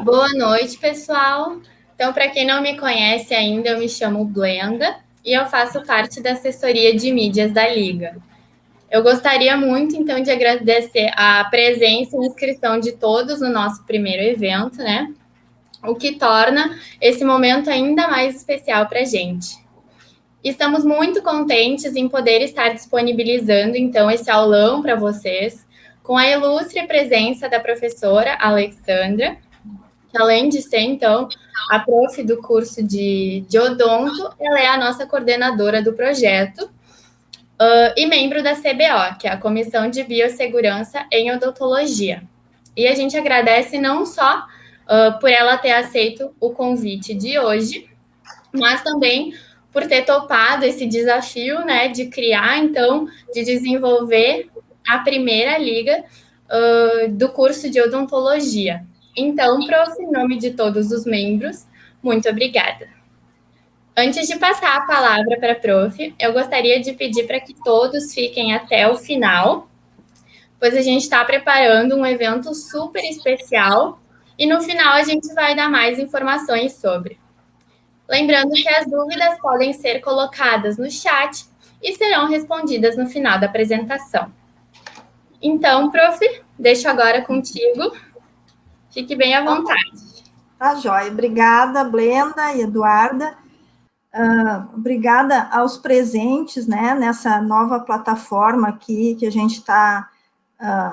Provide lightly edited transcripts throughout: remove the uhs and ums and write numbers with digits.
Boa noite, pessoal. Então, para quem não me conhece ainda, eu me chamo Blenda e eu faço parte da assessoria de mídias da Liga. Eu gostaria muito, então, de agradecer a presença e inscrição de todos no nosso primeiro evento, né? O que torna esse momento ainda mais especial para a gente. Estamos muito contentes em poder estar disponibilizando, então, esse aulão para vocês, com a ilustre presença da professora Alexandra, que além de ser, então, a prof do curso de odonto, ela é a nossa coordenadora do projeto e membro da CBO, que é a Comissão de Biossegurança em Odontologia. E a gente agradece não só por ela ter aceito o convite de hoje, mas também por ter topado esse desafio, né, de criar, então, de desenvolver a primeira liga do curso de odontologia. Então, prof, em nome de todos os membros, muito obrigada. Antes de passar a palavra para a prof, eu gostaria de pedir para que todos fiquem até o final, pois a gente está preparando um evento super especial e no final a gente vai dar mais informações sobre. Lembrando que as dúvidas podem ser colocadas no chat e serão respondidas no final da apresentação. Então, prof, deixo agora contigo. Fique bem à vontade. Tá, joia. Obrigada, Blenda e Eduarda. Obrigada aos presentes, né, nessa nova plataforma aqui que a gente está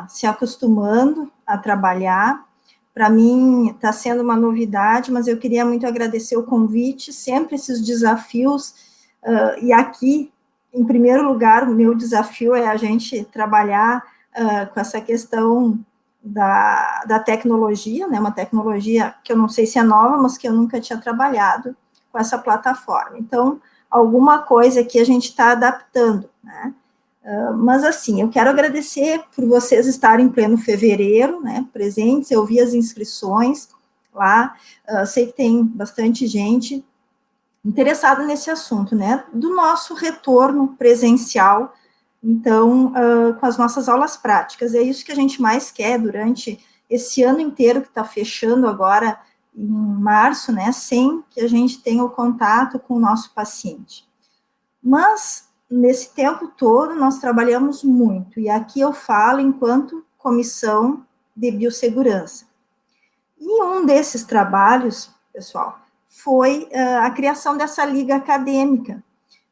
se acostumando a trabalhar. Para mim, está sendo uma novidade, mas eu queria muito agradecer o convite, sempre esses desafios, e aqui, em primeiro lugar, o meu desafio é a gente trabalhar com essa questão da tecnologia, né, uma tecnologia que eu não sei se é nova, mas que eu nunca tinha trabalhado com essa plataforma. Então, alguma coisa que a gente está adaptando, né? Mas, assim, eu quero agradecer por vocês estarem em pleno fevereiro, né, presentes, eu vi as inscrições lá, sei que tem bastante gente interessada nesse assunto, né, do nosso retorno presencial, então, com as nossas aulas práticas, é isso que a gente mais quer durante esse ano inteiro que está fechando agora em março, né, sem que a gente tenha o contato com o nosso paciente. Mas, nesse tempo todo, nós trabalhamos muito, e aqui eu falo enquanto comissão de biossegurança. E um desses trabalhos, pessoal, foi a criação dessa liga acadêmica,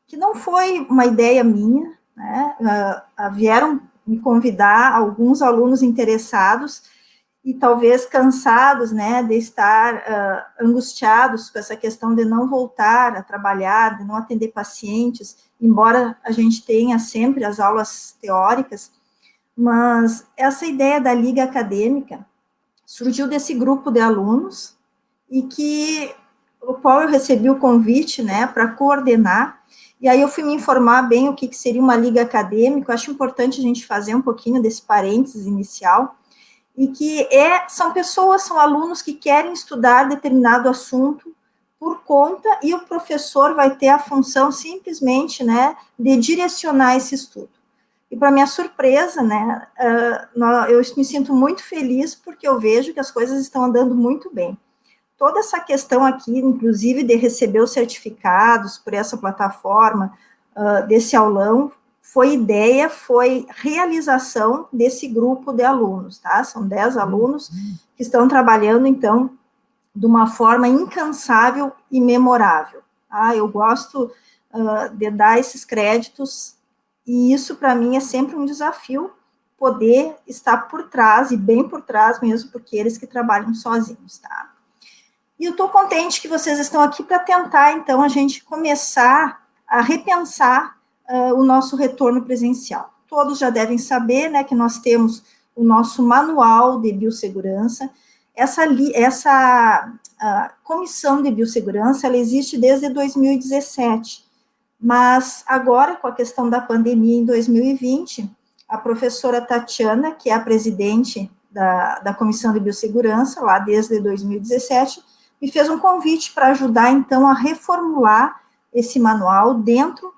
que não foi uma ideia minha, né? Vieram me convidar alguns alunos interessados e talvez cansados, né, de estar angustiados com essa questão de não voltar a trabalhar, de não atender pacientes, embora a gente tenha sempre as aulas teóricas, mas essa ideia da liga acadêmica surgiu desse grupo de alunos e o qual eu recebi o convite, né, para coordenar. E aí eu fui me informar bem o que seria uma liga acadêmica. Eu acho importante a gente fazer um pouquinho desse parênteses inicial, e que são alunos que querem estudar determinado assunto por conta, e o professor vai ter a função simplesmente, né, de direcionar esse estudo. E para minha surpresa, né, eu me sinto muito feliz porque eu vejo que as coisas estão andando muito bem. Toda essa questão aqui, inclusive, de receber os certificados por essa plataforma, desse aulão, foi realização desse grupo de alunos, tá? São 10 alunos que estão trabalhando, então, de uma forma incansável e memorável. Eu gosto de dar esses créditos, e isso, para mim, é sempre um desafio, poder estar por trás, e bem por trás mesmo, porque eles que trabalham sozinhos, tá? E eu estou contente que vocês estão aqui para tentar, então, a gente começar a repensar o nosso retorno presencial. Todos já devem saber, né, que nós temos o nosso manual de biossegurança. Essa comissão de biossegurança, ela existe desde 2017, mas agora, com a questão da pandemia em 2020, a professora Tatiana, que é a presidente da comissão de biossegurança, lá desde 2017, me fez um convite para ajudar, então, a reformular esse manual dentro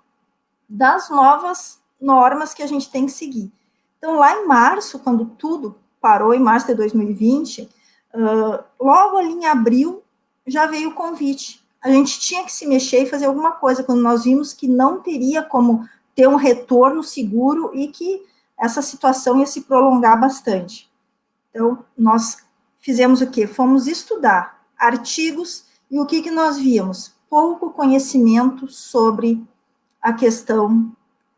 das novas normas que a gente tem que seguir. Então, lá em março, quando tudo parou, em março de 2020, Logo ali em abril, já veio o convite. A gente tinha que se mexer e fazer alguma coisa, quando nós vimos que não teria como ter um retorno seguro e que essa situação ia se prolongar bastante. Então, nós fizemos o quê? Fomos estudar artigos e o que nós víamos? Pouco conhecimento sobre a questão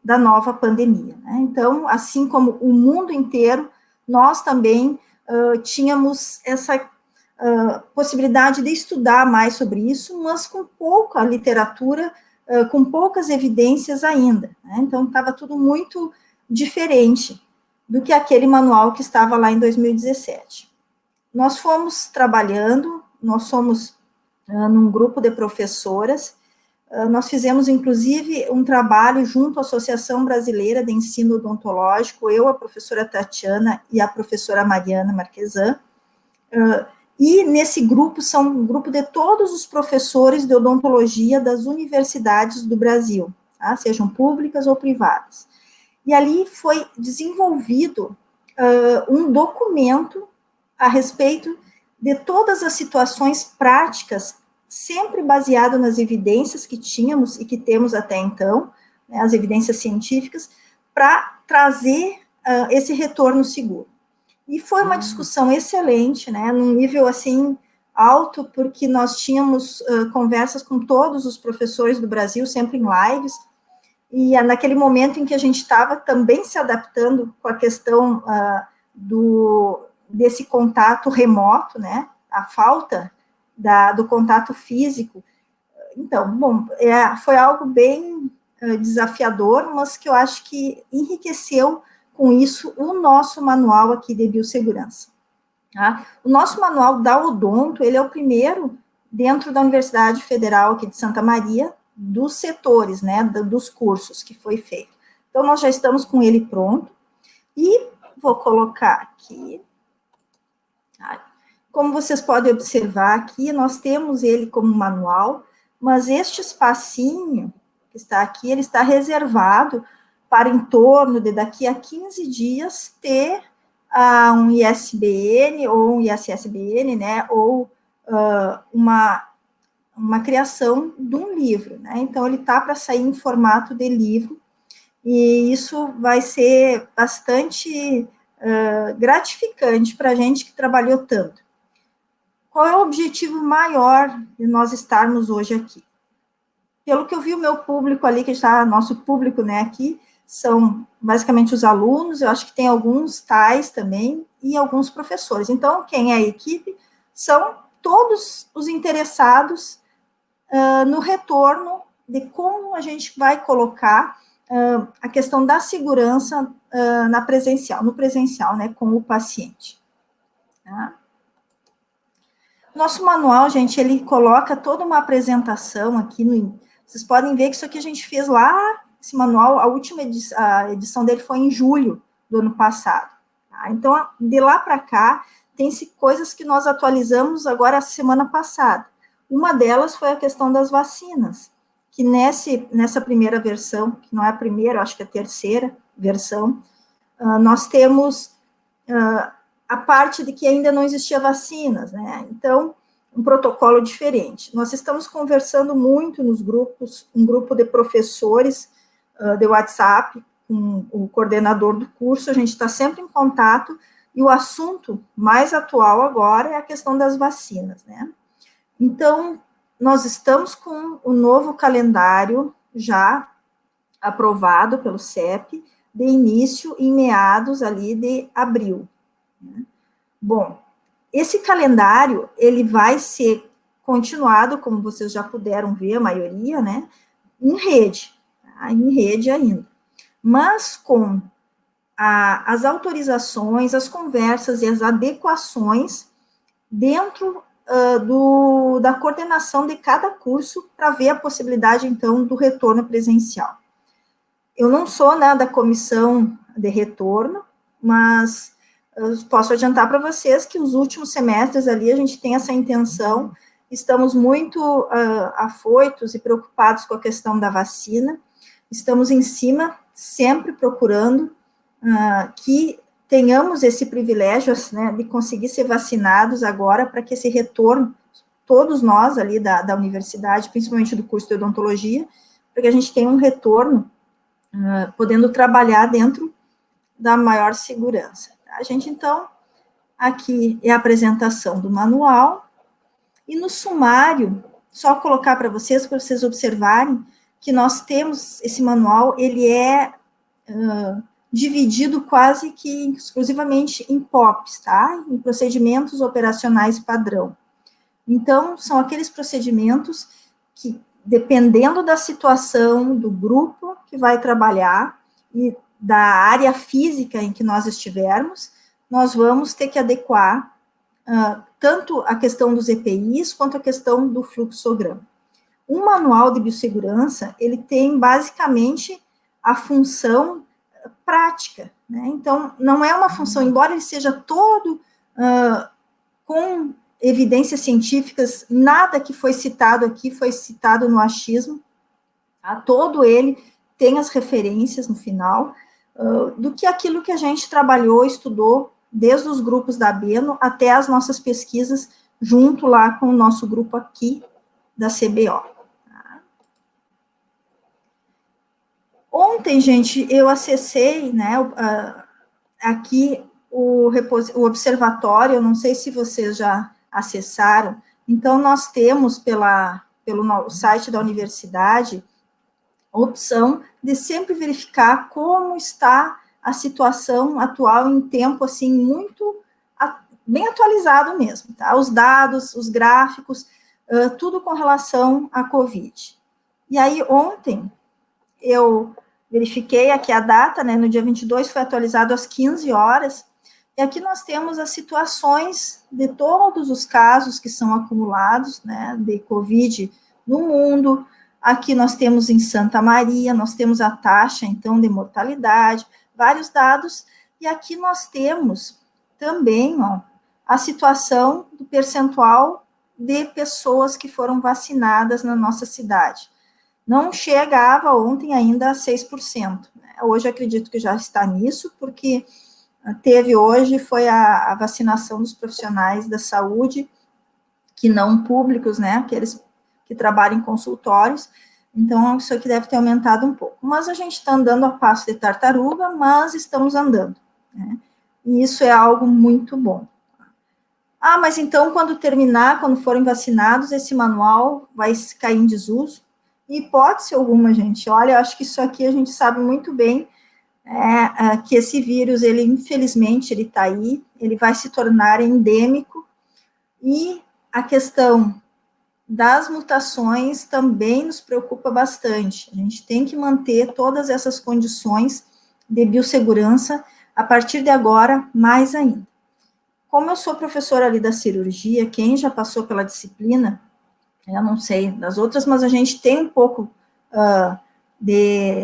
da nova pandemia. Né? Então, assim como o mundo inteiro, nós também tínhamos essa possibilidade de estudar mais sobre isso, mas com pouca literatura, com poucas evidências ainda. Né? Então, estava tudo muito diferente do que aquele manual que estava lá em 2017. Nós fomos trabalhando, nós somos num grupo de professoras, nós fizemos, inclusive, um trabalho junto à Associação Brasileira de Ensino Odontológico, eu, a professora Tatiana e a professora Mariana Marquesan, e nesse grupo são um grupo de todos os professores de odontologia das universidades do Brasil, tá? Sejam públicas ou privadas. E ali foi desenvolvido um documento a respeito de todas as situações práticas, sempre baseado nas evidências que tínhamos e que temos até então, né, as evidências científicas, para trazer esse retorno seguro. E foi uma discussão excelente, né, num nível, assim, alto, porque nós tínhamos conversas com todos os professores do Brasil, sempre em lives, e naquele momento em que a gente estava também se adaptando com a questão desse contato remoto, né, a falta do contato físico. Então, bom, foi algo bem desafiador, mas que eu acho que enriqueceu com isso o nosso manual aqui de biossegurança. Tá? O nosso manual da Odonto, ele é o primeiro dentro da Universidade Federal aqui de Santa Maria, dos setores, né, dos cursos que foi feito. Então, nós já estamos com ele pronto, e vou colocar aqui. Como vocês podem observar aqui, nós temos ele como manual, mas este espacinho que está aqui, ele está reservado para em torno de daqui a 15 dias ter um ISBN ou um ISSBN, né, ou uma criação de um livro, né, então ele está para sair em formato de livro, e isso vai ser bastante gratificante para a gente que trabalhou tanto. Qual é o objetivo maior de nós estarmos hoje aqui? Pelo que eu vi, o meu público ali, que está, nosso público, né, aqui, são basicamente os alunos, eu acho que tem alguns tais também, e alguns professores. Então, quem é a equipe? São todos os interessados no retorno de como a gente vai colocar a questão da segurança no presencial, né, com o paciente. Tá? Nosso manual, gente, ele coloca toda uma apresentação aqui vocês podem ver que isso aqui a gente fez lá, esse manual, a última edição dele foi em julho do ano passado. Tá? Então, de lá para cá, tem-se coisas que nós atualizamos agora a semana passada. Uma delas foi a questão das vacinas, que nessa primeira versão, que não é a primeira, acho que é a terceira versão, nós temos a parte de que ainda não existia vacinas, né? Então, um protocolo diferente. Nós estamos conversando muito nos grupos, um grupo de professores de WhatsApp, com o coordenador do curso, a gente está sempre em contato, e o assunto mais atual agora é a questão das vacinas, né? Então, nós estamos com o novo calendário já aprovado pelo CEP, de início em meados ali de abril. Né? Bom, esse calendário, ele vai ser continuado, como vocês já puderam ver, a maioria, né, em rede, tá? Em rede ainda. Mas com as autorizações, as conversas e as adequações dentro da coordenação de cada curso para ver a possibilidade, então, do retorno presencial. Eu não sou, né, da comissão de retorno, mas eu posso adiantar para vocês que os últimos semestres ali a gente tem essa intenção, estamos muito afoitos e preocupados com a questão da vacina, estamos em cima, sempre procurando que tenhamos esse privilégio, né, de conseguir ser vacinados agora, para que esse retorno, todos nós ali da universidade, principalmente do curso de odontologia, para que a gente tenha um retorno, podendo trabalhar dentro da maior segurança. A gente, então, aqui é a apresentação do manual, e no sumário, só colocar para vocês observarem que nós temos esse manual, ele é dividido quase que exclusivamente em POPs, tá? Em procedimentos operacionais padrão. Então, são aqueles procedimentos que, dependendo da situação, do grupo que vai trabalhar e da área física em que nós estivermos, nós vamos ter que adequar tanto a questão dos EPIs quanto a questão do fluxograma. Um manual de biossegurança, ele tem basicamente a função prática, né? Então, não é uma função, embora ele seja todo com evidências científicas, nada que foi citado aqui foi citado no achismo, tá? Todo ele tem as referências no final, do que aquilo que a gente trabalhou, estudou, desde os grupos da Beno até as nossas pesquisas, junto lá com o nosso grupo aqui da CBO. Ontem, gente, eu acessei, né, aqui o observatório, eu não sei se vocês já acessaram, então nós temos pelo site da universidade a opção de sempre verificar como está a situação atual em tempo, assim, muito bem atualizado mesmo, tá? Os dados, os gráficos, tudo com relação à Covid. E aí, ontem, eu verifiquei aqui a data, né, no dia 22 foi atualizado às 15 horas, e aqui nós temos as situações de todos os casos que são acumulados, né, de Covid no mundo. Aqui nós temos em Santa Maria, nós temos a taxa, então, de mortalidade, vários dados, e aqui nós temos também, ó, a situação do percentual de pessoas que foram vacinadas na nossa cidade. Não chegava ontem ainda a 6%. Hoje acredito que já está nisso, porque foi a vacinação dos profissionais da saúde, que não públicos, né, aqueles que trabalham em consultórios, então isso aqui deve ter aumentado um pouco. Mas a gente está andando a passo de tartaruga, mas estamos andando, né, e isso é algo muito bom. Mas então, quando forem vacinados, esse manual vai cair em desuso? Hipótese alguma, gente. Olha, eu acho que isso aqui a gente sabe muito bem, que esse vírus, ele infelizmente, ele está aí, ele vai se tornar endêmico, e a questão das mutações também nos preocupa bastante. A gente tem que manter todas essas condições de biossegurança, a partir de agora, mais ainda. Como eu sou professora ali da cirurgia, quem já passou pela disciplina, eu não sei das outras, mas a gente tem um pouco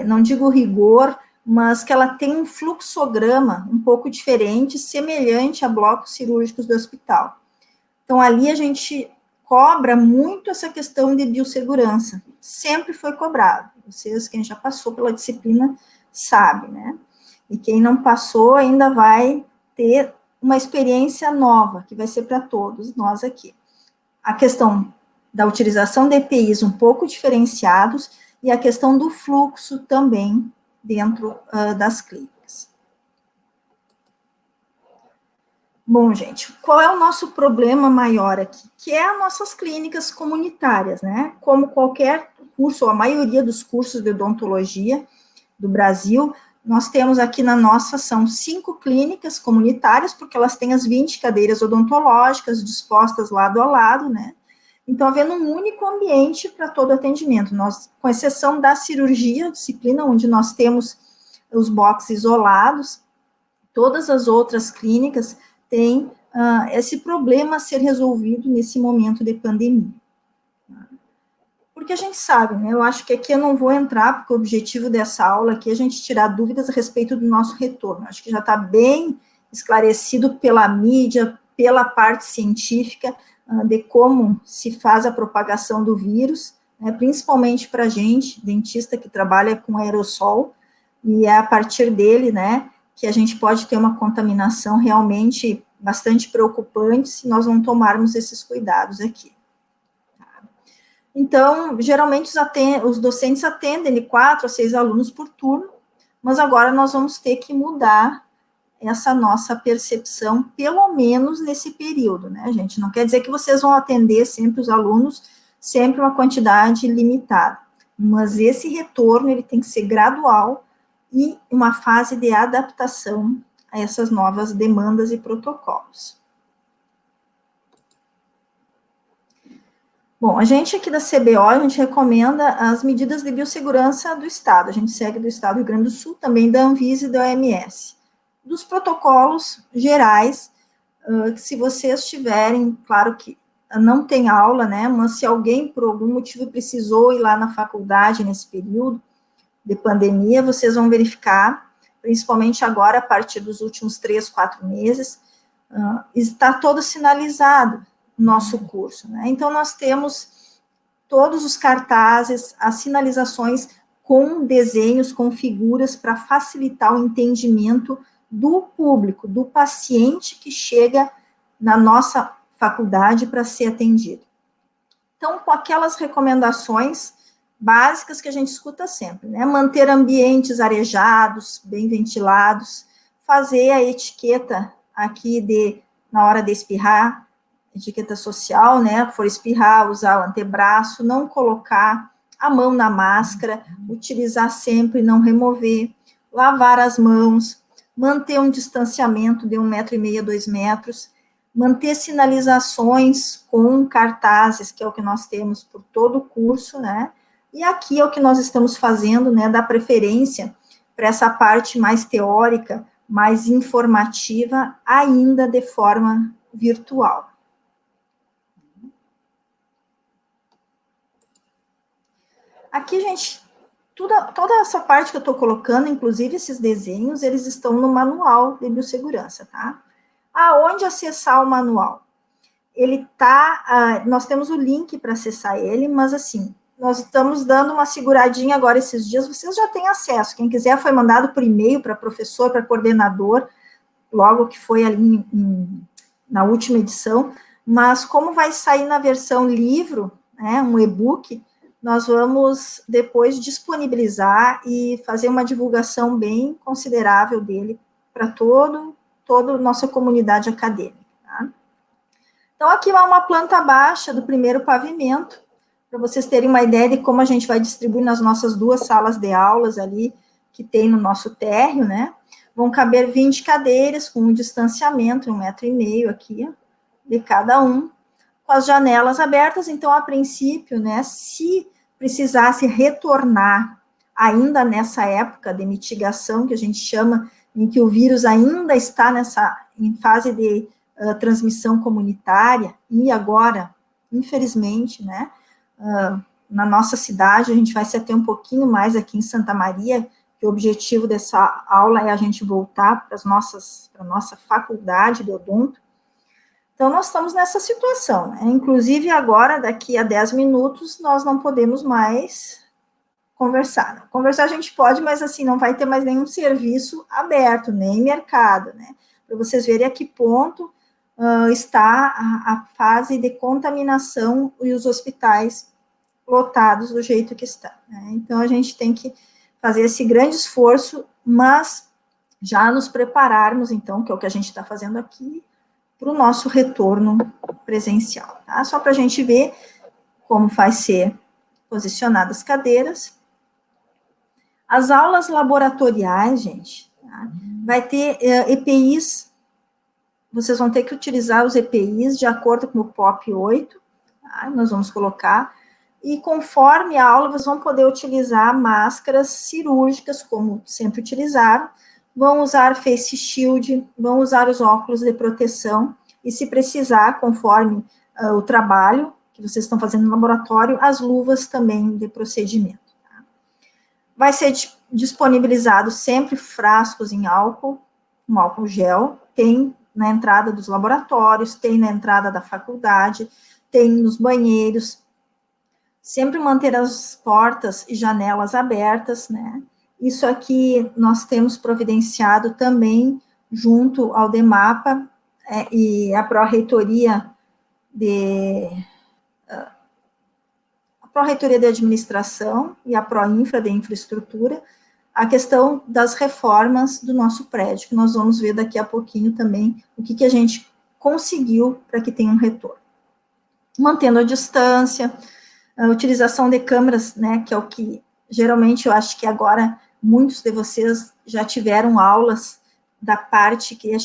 não digo rigor, mas que ela tem um fluxograma um pouco diferente, semelhante a blocos cirúrgicos do hospital. Então, ali a gente cobra muito essa questão de biossegurança, sempre foi cobrado. Vocês, quem já passou pela disciplina, sabe, né? E quem não passou ainda vai ter uma experiência nova, que vai ser para todos nós aqui. A questão da utilização de EPIs um pouco diferenciados, e a questão do fluxo também dentro das clínicas. Bom, gente, qual é o nosso problema maior aqui? Que é as nossas clínicas comunitárias, né? Como qualquer curso, ou a maioria dos cursos de odontologia do Brasil, nós temos aqui na nossa, são 5 clínicas comunitárias, porque elas têm as 20 cadeiras odontológicas dispostas lado a lado, né? Então, havendo um único ambiente para todo atendimento, nós, com exceção da cirurgia, disciplina, onde nós temos os boxes isolados, todas as outras clínicas têm esse problema a ser resolvido nesse momento de pandemia. Porque a gente sabe, né, eu acho que aqui eu não vou entrar, porque o objetivo dessa aula aqui é a gente tirar dúvidas a respeito do nosso retorno. Acho que já está bem esclarecido pela mídia, pela parte científica, de como se faz a propagação do vírus, né, principalmente para a gente, dentista que trabalha com aerossol, e é a partir dele, né, que a gente pode ter uma contaminação realmente bastante preocupante se nós não tomarmos esses cuidados aqui. Então, geralmente os docentes atendem de 4 a 6 alunos por turno, mas agora nós vamos ter que mudar essa nossa percepção, pelo menos nesse período, né, gente? Não quer dizer que vocês vão atender sempre os alunos, sempre uma quantidade limitada, mas esse retorno, ele tem que ser gradual e uma fase de adaptação a essas novas demandas e protocolos. Bom, a gente aqui da CBO, a gente recomenda as medidas de biossegurança do Estado, a gente segue do Estado do Rio Grande do Sul, também da Anvisa e da OMS. Dos protocolos gerais, se vocês tiverem, claro que não tem aula, né, mas se alguém por algum motivo precisou ir lá na faculdade nesse período de pandemia, vocês vão verificar, principalmente agora, a partir dos últimos 3, 4 meses, está todo sinalizado o nosso curso, né? Então, nós temos todos os cartazes, as sinalizações com desenhos, com figuras, para facilitar o entendimento do público, do paciente que chega na nossa faculdade para ser atendido. Então, com aquelas recomendações básicas que a gente escuta sempre, né? Manter ambientes arejados, bem ventilados, fazer a etiqueta aqui na hora de espirrar, etiqueta social, né? For espirrar, usar o antebraço, não colocar a mão na máscara, utilizar sempre, não remover, lavar as mãos, manter um distanciamento de 1,5 m, 2 metros, manter sinalizações com cartazes, que é o que nós temos por todo o curso, né? E aqui é o que nós estamos fazendo, né? Dar preferência para essa parte mais teórica, mais informativa, ainda de forma virtual. Aqui, gente, toda essa parte que eu estou colocando, inclusive esses desenhos, eles estão no manual de biossegurança, tá? Aonde acessar o manual? Ele tá, nós temos o link para acessar ele, mas assim, nós estamos dando uma seguradinha agora esses dias, vocês já têm acesso, quem quiser foi mandado por e-mail para professor, para coordenador, logo que foi ali na última edição, mas como vai sair na versão livro, né, um e-book, nós vamos depois disponibilizar e fazer uma divulgação bem considerável dele para toda a nossa comunidade acadêmica. Tá? Então, aqui vai uma planta baixa do primeiro pavimento, para vocês terem uma ideia de como a gente vai distribuir nas nossas 2 salas de aulas ali, que tem no nosso térreo, né? Vão caber 20 cadeiras, com um distanciamento, 1,5 m aqui, de cada um, com as janelas abertas. Então, a princípio, né, se precisasse retornar ainda nessa época de mitigação, que a gente chama, em que o vírus ainda está em fase de transmissão comunitária, e agora, infelizmente, né, na nossa cidade, a gente vai se ater um pouquinho mais aqui em Santa Maria, que o objetivo dessa aula é a gente voltar para a nossa faculdade de odonto. Então, nós estamos nessa situação, né? Inclusive, agora, daqui a 10 minutos, nós não podemos mais conversar. Conversar a gente pode, mas assim, não vai ter mais nenhum serviço aberto, nem mercado, né? Para vocês verem a que ponto está a fase de contaminação e os hospitais lotados do jeito que está, né? Então, a gente tem que fazer esse grande esforço, mas já nos prepararmos, então, que é o que a gente está fazendo aqui, para o nosso retorno presencial, tá? Só para a gente ver como vai ser posicionadas as cadeiras. As aulas laboratoriais, gente, tá? Vai ter EPIs, vocês vão ter que utilizar os EPIs de acordo com o POP 8, tá? Nós vamos colocar, e conforme a aula, vocês vão poder utilizar máscaras cirúrgicas, como sempre utilizaram, vão usar face shield, vão usar os óculos de proteção, e se precisar, conforme o trabalho que vocês estão fazendo no laboratório, as luvas também de procedimento. Tá? Vai ser disponibilizado sempre frascos em álcool, um álcool gel, tem na entrada dos laboratórios, tem na entrada da faculdade, tem nos banheiros, sempre manter as portas e janelas abertas, né? Isso aqui nós temos providenciado também junto ao DEMAPA e a Pró-Reitoria de Administração e a Pró-Infra de Infraestrutura, a questão das reformas do nosso prédio, que nós vamos ver daqui a pouquinho também o que a gente conseguiu para que tenha um retorno. Mantendo a distância, a utilização de câmeras, né, que é o que geralmente eu acho que agora muitos de vocês já tiveram aulas da parte que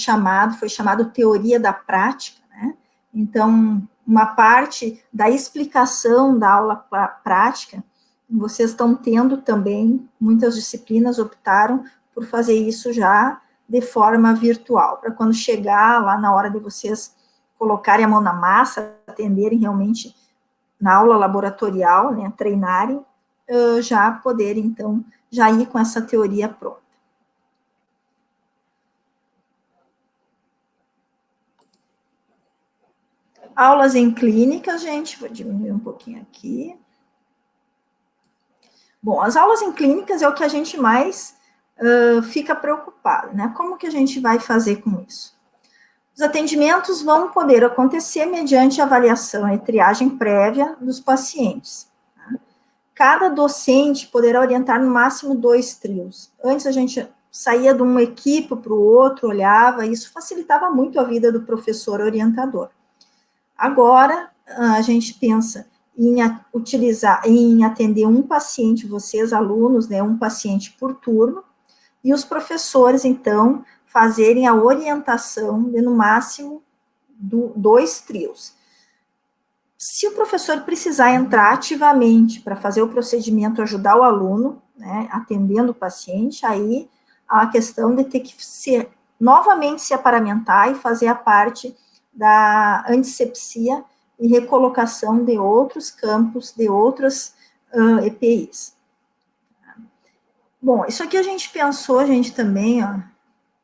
foi chamado teoria da prática, né? Então, uma parte da explicação da aula prática, vocês estão tendo também, muitas disciplinas optaram por fazer isso já de forma virtual, para quando chegar lá na hora de vocês colocarem a mão na massa, atenderem realmente na aula laboratorial, né, treinarem, já poderem, então, já ir com essa teoria pronta. Aulas em clínicas, gente, vou diminuir um pouquinho aqui. Bom, as aulas em clínicas é o que a gente mais fica preocupado, né? Como que a gente vai fazer com isso? Os atendimentos vão poder acontecer mediante avaliação e triagem prévia dos pacientes. Tá? Cada docente poderá orientar no máximo 2 trios. Antes a gente saía de uma equipe para o outro, olhava, isso facilitava muito a vida do professor orientador. Agora, a gente pensa em atender um paciente, vocês, alunos, né, um paciente por turno, e os professores, então, fazerem a orientação de, no máximo, 2 trios. Se o professor precisar entrar ativamente para fazer o procedimento, ajudar o aluno, né, atendendo o paciente, aí a questão de ter que novamente se aparamentar e fazer a parte da antisepsia e recolocação de outros campos, de outras EPIs. Bom, isso aqui a gente pensou, também, ó,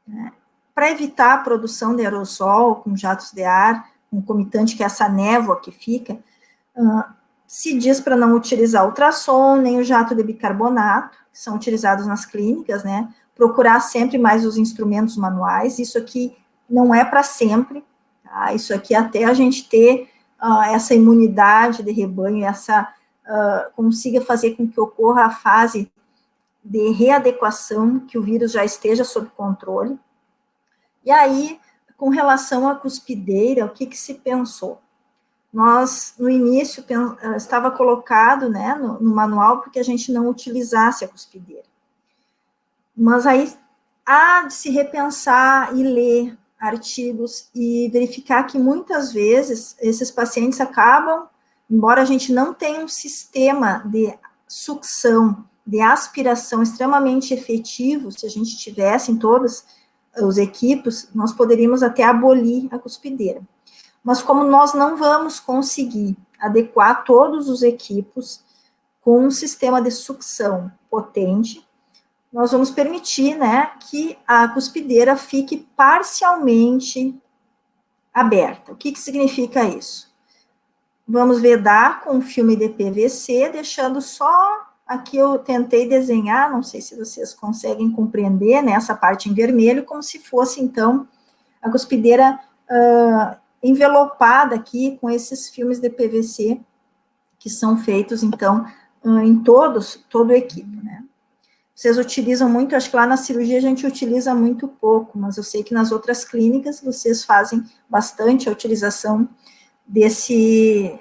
né, para evitar a produção de aerossol com jatos de ar, concomitante, que é essa névoa que fica, se diz para não utilizar ultrassom, nem o jato de bicarbonato, que são utilizados nas clínicas, né, procurar sempre mais os instrumentos manuais, isso aqui não é para sempre, tá? Isso aqui até a gente ter essa imunidade de rebanho, consiga fazer com que ocorra a fase de readequação, que o vírus já esteja sob controle. E aí, com relação à cuspideira, o que se pensou? Nós, no início, estava colocado, né, no manual, porque a gente não utilizasse a cuspideira. Mas aí, há de se repensar e ler artigos e verificar que, muitas vezes, esses pacientes acabam, embora a gente não tenha um sistema de sucção, de aspiração extremamente efetivo, se a gente tivesse em todos os equipos, nós poderíamos até abolir a cuspideira. Mas como nós não vamos conseguir adequar todos os equipos com um sistema de sucção potente, nós vamos permitir, né, que a cuspideira fique parcialmente aberta. O que significa isso? Vamos vedar com filme de PVC, deixando só, aqui eu tentei desenhar, não sei se vocês conseguem compreender, né, essa parte em vermelho, como se fosse, então, a cuspideira envelopada aqui com esses filmes de PVC, que são feitos, então, em toda a equipe, né. Vocês utilizam muito, acho que lá na cirurgia a gente utiliza muito pouco, mas eu sei que nas outras clínicas vocês fazem bastante a utilização desse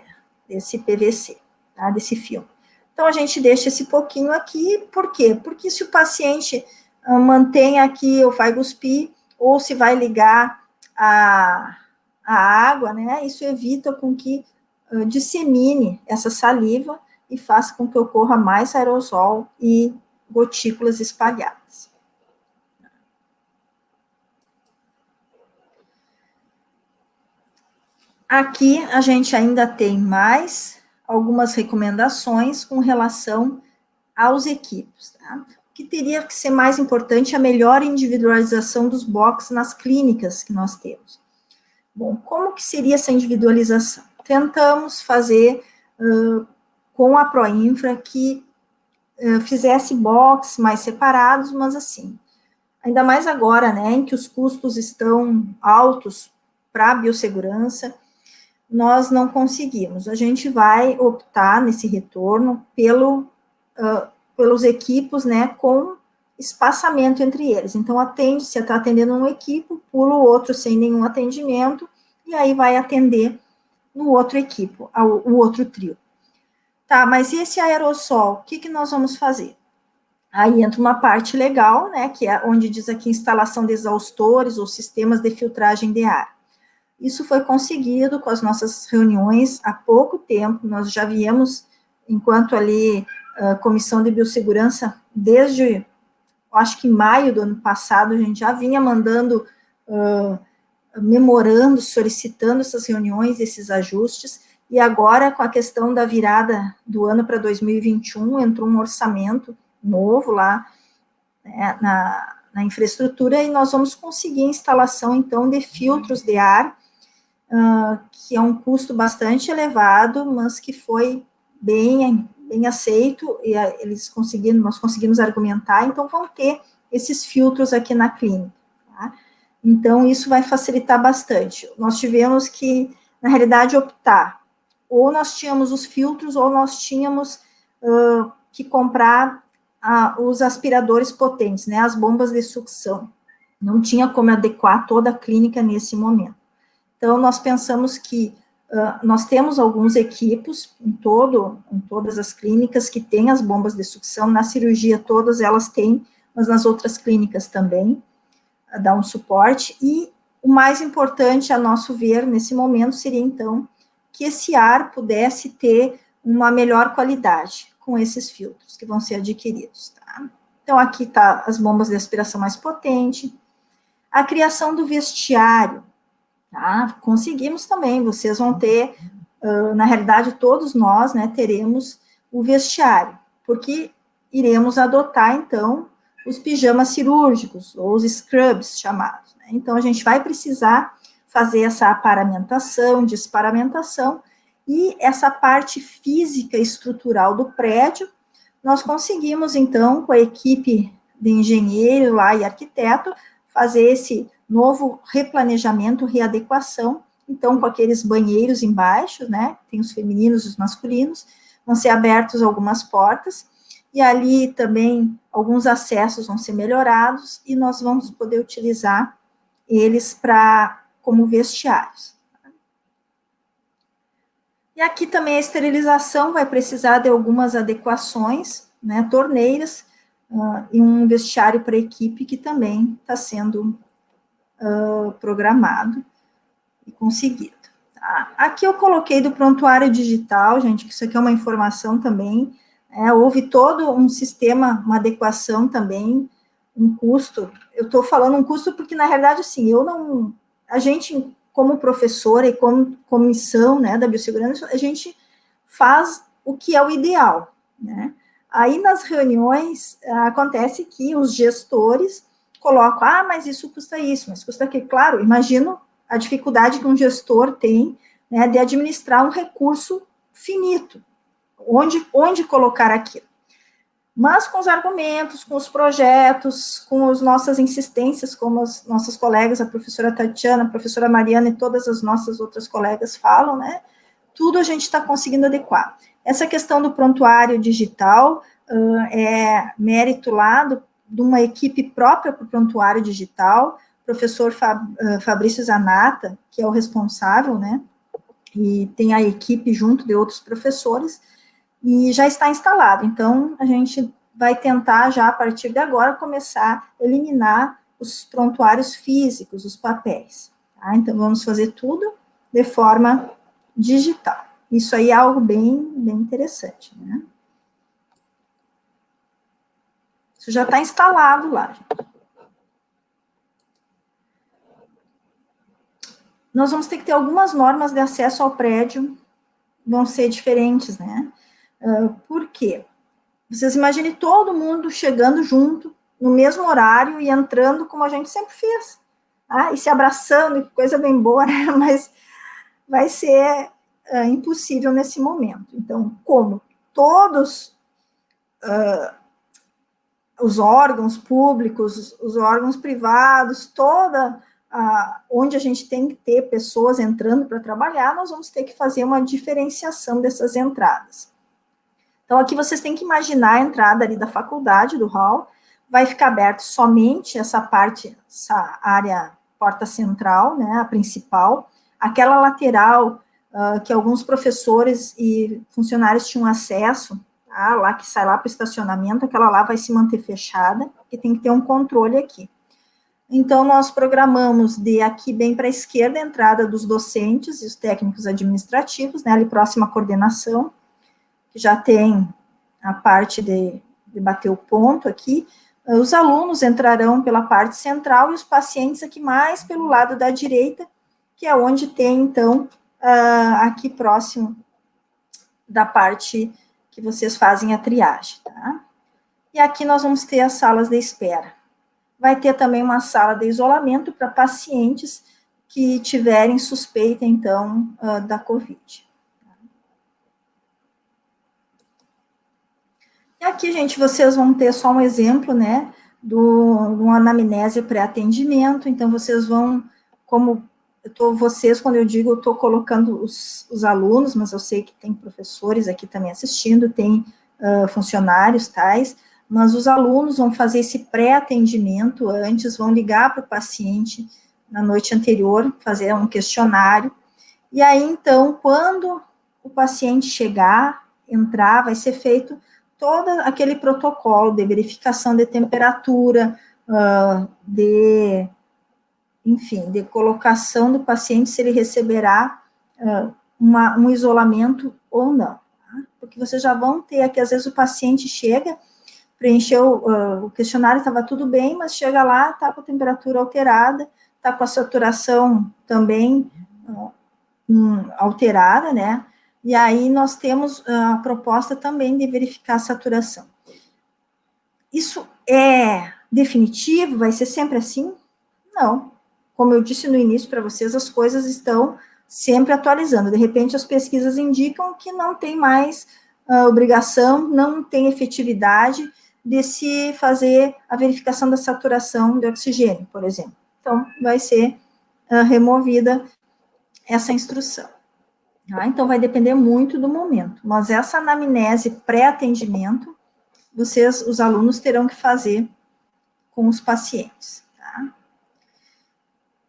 PVC, tá? Desse filme. Então, a gente deixa esse pouquinho aqui, por quê? Porque se o paciente mantém aqui, ou vai cuspir, ou se vai ligar a água, né, isso evita com que dissemine essa saliva e faça com que ocorra mais aerosol e gotículas espalhadas. Aqui a gente ainda tem mais algumas recomendações com relação aos equipos, tá? O que teria que ser mais importante é a melhor individualização dos boxes nas clínicas que nós temos. Bom, como que seria essa individualização? Tentamos fazer com a Proinfra que fizesse box mais separados, mas assim, ainda mais agora, né, em que os custos estão altos para a biossegurança, nós não conseguimos. A gente vai optar nesse retorno pelos equipos, né, com espaçamento entre eles. Então, se está atendendo um equipo, pula o outro sem nenhum atendimento, e aí vai atender no outro equipo, o outro trio. Tá, mas e esse aerossol? O que nós vamos fazer? Aí entra uma parte legal, né, que é onde diz aqui instalação de exaustores ou sistemas de filtragem de ar. Isso foi conseguido com as nossas reuniões há pouco tempo, nós já viemos, enquanto ali, Comissão de Biossegurança, desde, acho que maio do ano passado, a gente já vinha mandando memorando, solicitando essas reuniões, esses ajustes, e agora, com a questão da virada do ano para 2021, entrou um orçamento novo lá, né, na infraestrutura, e nós vamos conseguir a instalação, então, de filtros de ar, que é um custo bastante elevado, mas que foi bem aceito, e nós conseguimos argumentar, então vão ter esses filtros aqui na clínica, tá? Então, isso vai facilitar bastante. Nós tivemos que, na realidade, optar, ou nós tínhamos os filtros, ou nós tínhamos que comprar os aspiradores potentes, né, as bombas de sucção. Não tinha como adequar toda a clínica nesse momento. Então, nós pensamos que nós temos alguns equipos em todas as clínicas que têm as bombas de sucção, na cirurgia todas elas têm, mas nas outras clínicas também, dá um suporte, e o mais importante, a nosso ver, nesse momento, seria, então, que esse ar pudesse ter uma melhor qualidade com esses filtros que vão ser adquiridos, tá? Então, aqui tá as bombas de aspiração mais potente, a criação do vestiário, tá? Conseguimos também, vocês vão ter, na realidade, todos nós, né, teremos o vestiário, porque iremos adotar, então, os pijamas cirúrgicos, ou os scrubs chamados, né? Então, a gente vai precisar fazer essa aparamentação, desparamentação, e essa parte física e estrutural do prédio, nós conseguimos, então, com a equipe de engenheiro lá e arquiteto, fazer esse novo replanejamento, readequação, então, com aqueles banheiros embaixo, né, tem os femininos e os masculinos, vão ser abertos algumas portas, e ali também alguns acessos vão ser melhorados, e nós vamos poder utilizar eles como vestiários. E aqui também a esterilização vai precisar de algumas adequações, né, torneiras, e um vestiário para a equipe que também está sendo programado e conseguido. Tá? Aqui eu coloquei do prontuário digital, gente, que isso aqui é uma informação também, houve todo um sistema, uma adequação também, um custo, eu estou falando um custo porque, na realidade, assim, a gente, como professora e como comissão, né, da biossegurança, a gente faz o que é o ideal, né? Aí, nas reuniões, acontece que os gestores colocam, mas isso, mas custa aquilo. Claro, imagino a dificuldade que um gestor tem, né, de administrar um recurso finito, onde colocar aquilo. Mas com os argumentos, com os projetos, com as nossas insistências, como as nossas colegas, a professora Tatiana, a professora Mariana e todas as nossas outras colegas falam, né, tudo a gente está conseguindo adequar. Essa questão do prontuário digital é mérito lá de uma equipe própria para o prontuário digital, o professor Fabrício Zanata, que é o responsável, né, e tem a equipe junto de outros professores, e já está instalado. Então, a gente vai tentar já, a partir de agora, começar a eliminar os prontuários físicos, os papéis. Tá? Então, vamos fazer tudo de forma digital. Isso aí é algo bem interessante, né? Isso já está instalado lá, gente. Nós vamos ter que ter algumas normas de acesso ao prédio, vão ser diferentes, né? Por quê? Vocês imaginem todo mundo chegando junto, no mesmo horário, e entrando como a gente sempre fez. E se abraçando, coisa bem boa, né? Mas vai ser impossível nesse momento. Então, como todos os órgãos públicos, os órgãos privados, onde a gente tem que ter pessoas entrando para trabalhar, nós vamos ter que fazer uma diferenciação dessas entradas. Então, aqui vocês têm que imaginar a entrada ali da faculdade, do hall, vai ficar aberto somente essa parte, essa área porta central, né, a principal, aquela lateral que alguns professores e funcionários tinham acesso, tá, lá que sai lá para o estacionamento, aquela lá vai se manter fechada, porque tem que ter um controle aqui. Então, nós programamos de aqui bem para a esquerda a entrada dos docentes e os técnicos administrativos, né, ali próxima à coordenação, que já tem a parte de bater o ponto aqui. Os alunos entrarão pela parte central e os pacientes aqui mais pelo lado da direita, que é onde tem, então, aqui próximo da parte que vocês fazem a triagem, tá? E aqui nós vamos ter as salas de espera. Vai ter também uma sala de isolamento para pacientes que tiverem suspeita, então, da COVID. E aqui, gente, vocês vão ter só um exemplo, né, de uma anamnese pré-atendimento. Então, vocês vão, quando eu digo, eu estou colocando os alunos, mas eu sei que tem professores aqui também assistindo, tem funcionários tais, mas os alunos vão fazer esse pré-atendimento antes, vão ligar para o paciente na noite anterior, fazer um questionário, e aí, então, quando o paciente chegar, entrar, vai ser feito todo aquele protocolo de verificação de temperatura, de colocação do paciente, se ele receberá um isolamento ou não. Tá? Porque vocês já vão ter aqui, às vezes o paciente chega, preencheu o questionário, estava tudo bem, mas chega lá, está com a temperatura alterada, está com a saturação também alterada, né? E aí nós temos a proposta também de verificar a saturação. Isso é definitivo? Vai ser sempre assim? Não. Como eu disse no início para vocês, as coisas estão sempre atualizando. De repente, as pesquisas indicam que não tem mais obrigação, não tem efetividade de se fazer a verificação da saturação de oxigênio, por exemplo. Então, vai ser removida essa instrução. Tá? Então, vai depender muito do momento. Mas essa anamnese pré-atendimento, os alunos terão que fazer com os pacientes. Tá?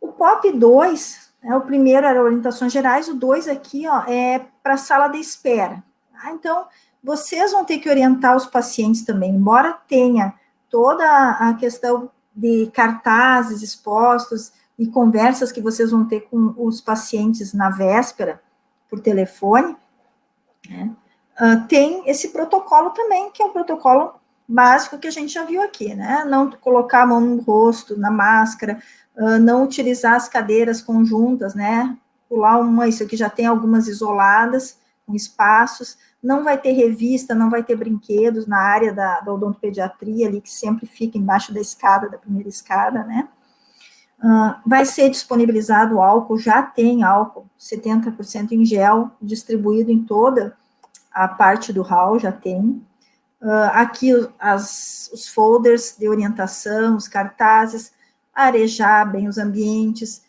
O POP 2, o primeiro era orientações gerais, o 2 aqui é para a sala de espera. Tá? Então, vocês vão ter que orientar os pacientes também, embora tenha toda a questão de cartazes expostos e conversas que vocês vão ter com os pacientes na véspera, por telefone, né? Tem esse protocolo também, que é o protocolo básico que a gente já viu aqui, né? Não colocar a mão no rosto, na máscara, não utilizar as cadeiras conjuntas, né? Pular isso aqui já tem algumas isoladas, com espaços, não vai ter revista, não vai ter brinquedos na área da odontopediatria ali, que sempre fica embaixo da escada, da primeira escada, né? Vai ser disponibilizado álcool, já tem álcool, 70% em gel, distribuído em toda a parte do hall, já tem. Aqui os folders de orientação, os cartazes, arejar bem os ambientes,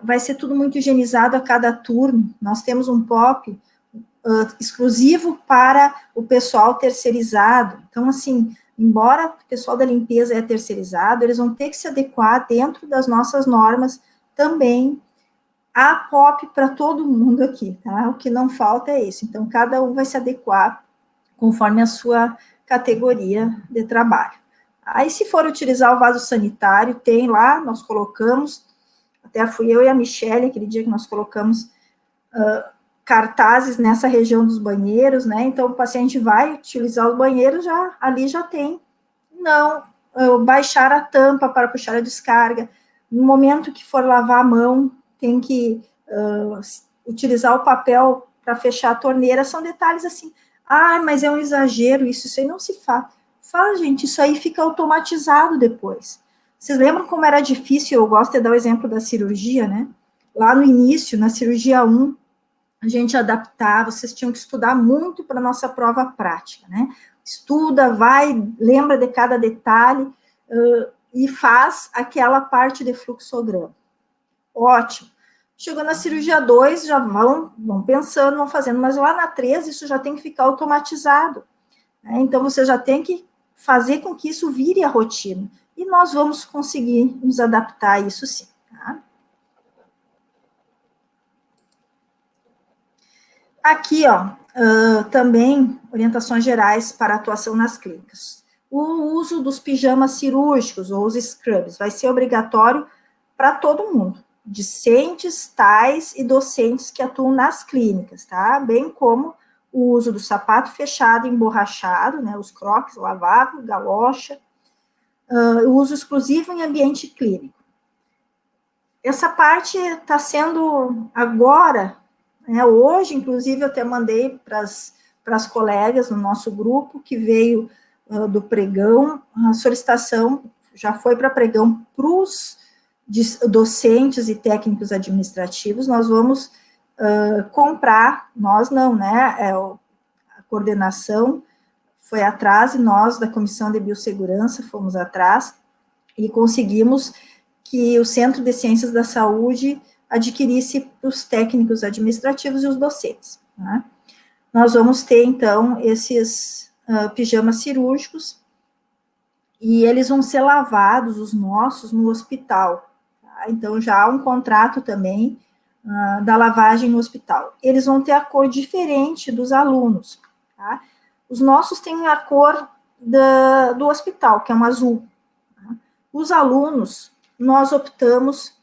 vai ser tudo muito higienizado a cada turno. Nós temos um POP exclusivo para o pessoal terceirizado. Então, assim, embora o pessoal da limpeza é terceirizado, eles vão ter que se adequar dentro das nossas normas também a POP para todo mundo aqui, tá? O que não falta é isso. Então, cada um vai se adequar conforme a sua categoria de trabalho. Aí, se for utilizar o vaso sanitário, tem lá, nós colocamos, até fui eu e a Michelle, aquele dia que nós colocamos cartazes nessa região dos banheiros, né? Então, o paciente vai utilizar os banheiros, ali já tem. Não, baixar a tampa para puxar a descarga. No momento que for lavar a mão, tem que utilizar o papel para fechar a torneira. São detalhes assim. Mas é um exagero isso aí não se faz. Fala, gente, isso aí fica automatizado depois. Vocês lembram como era difícil? Eu gosto de dar o exemplo da cirurgia, né? Lá no início, na cirurgia 1, a gente adaptar, vocês tinham que estudar muito para a nossa prova prática, né? estuda, vai, lembra de cada detalhe, e faz aquela parte de fluxograma. Ótimo. Chegou na cirurgia 2, já vão pensando, vão fazendo, mas lá na 3 isso já tem que ficar automatizado, né? Então, você já tem que fazer com que isso vire a rotina, e nós vamos conseguir nos adaptar a isso sim, tá? Aqui, ó, também orientações gerais para atuação nas clínicas. O uso dos pijamas cirúrgicos, ou os scrubs, vai ser obrigatório para todo mundo, discentes, tais e docentes que atuam nas clínicas, tá? Bem como o uso do sapato fechado, emborrachado, né, os crocs lavável, galocha, o uso exclusivo em ambiente clínico. Essa parte está sendo agora, né, hoje, inclusive, eu até mandei para as colegas no nosso grupo, que veio do pregão, a solicitação já foi para pregão para os docentes e técnicos administrativos. Nós vamos comprar, nós não, né, a coordenação foi atrás, e nós, da Comissão de Biossegurança, fomos atrás, e conseguimos que o Centro de Ciências da Saúde adquirisse os técnicos administrativos e os docentes, né? Nós vamos ter, então, esses pijamas cirúrgicos, e eles vão ser lavados, os nossos, no hospital, tá? Então, já há um contrato também da lavagem no hospital. Eles vão ter a cor diferente dos alunos, tá? Os nossos têm a cor do hospital, que é um azul. Tá? Os alunos, nós optamos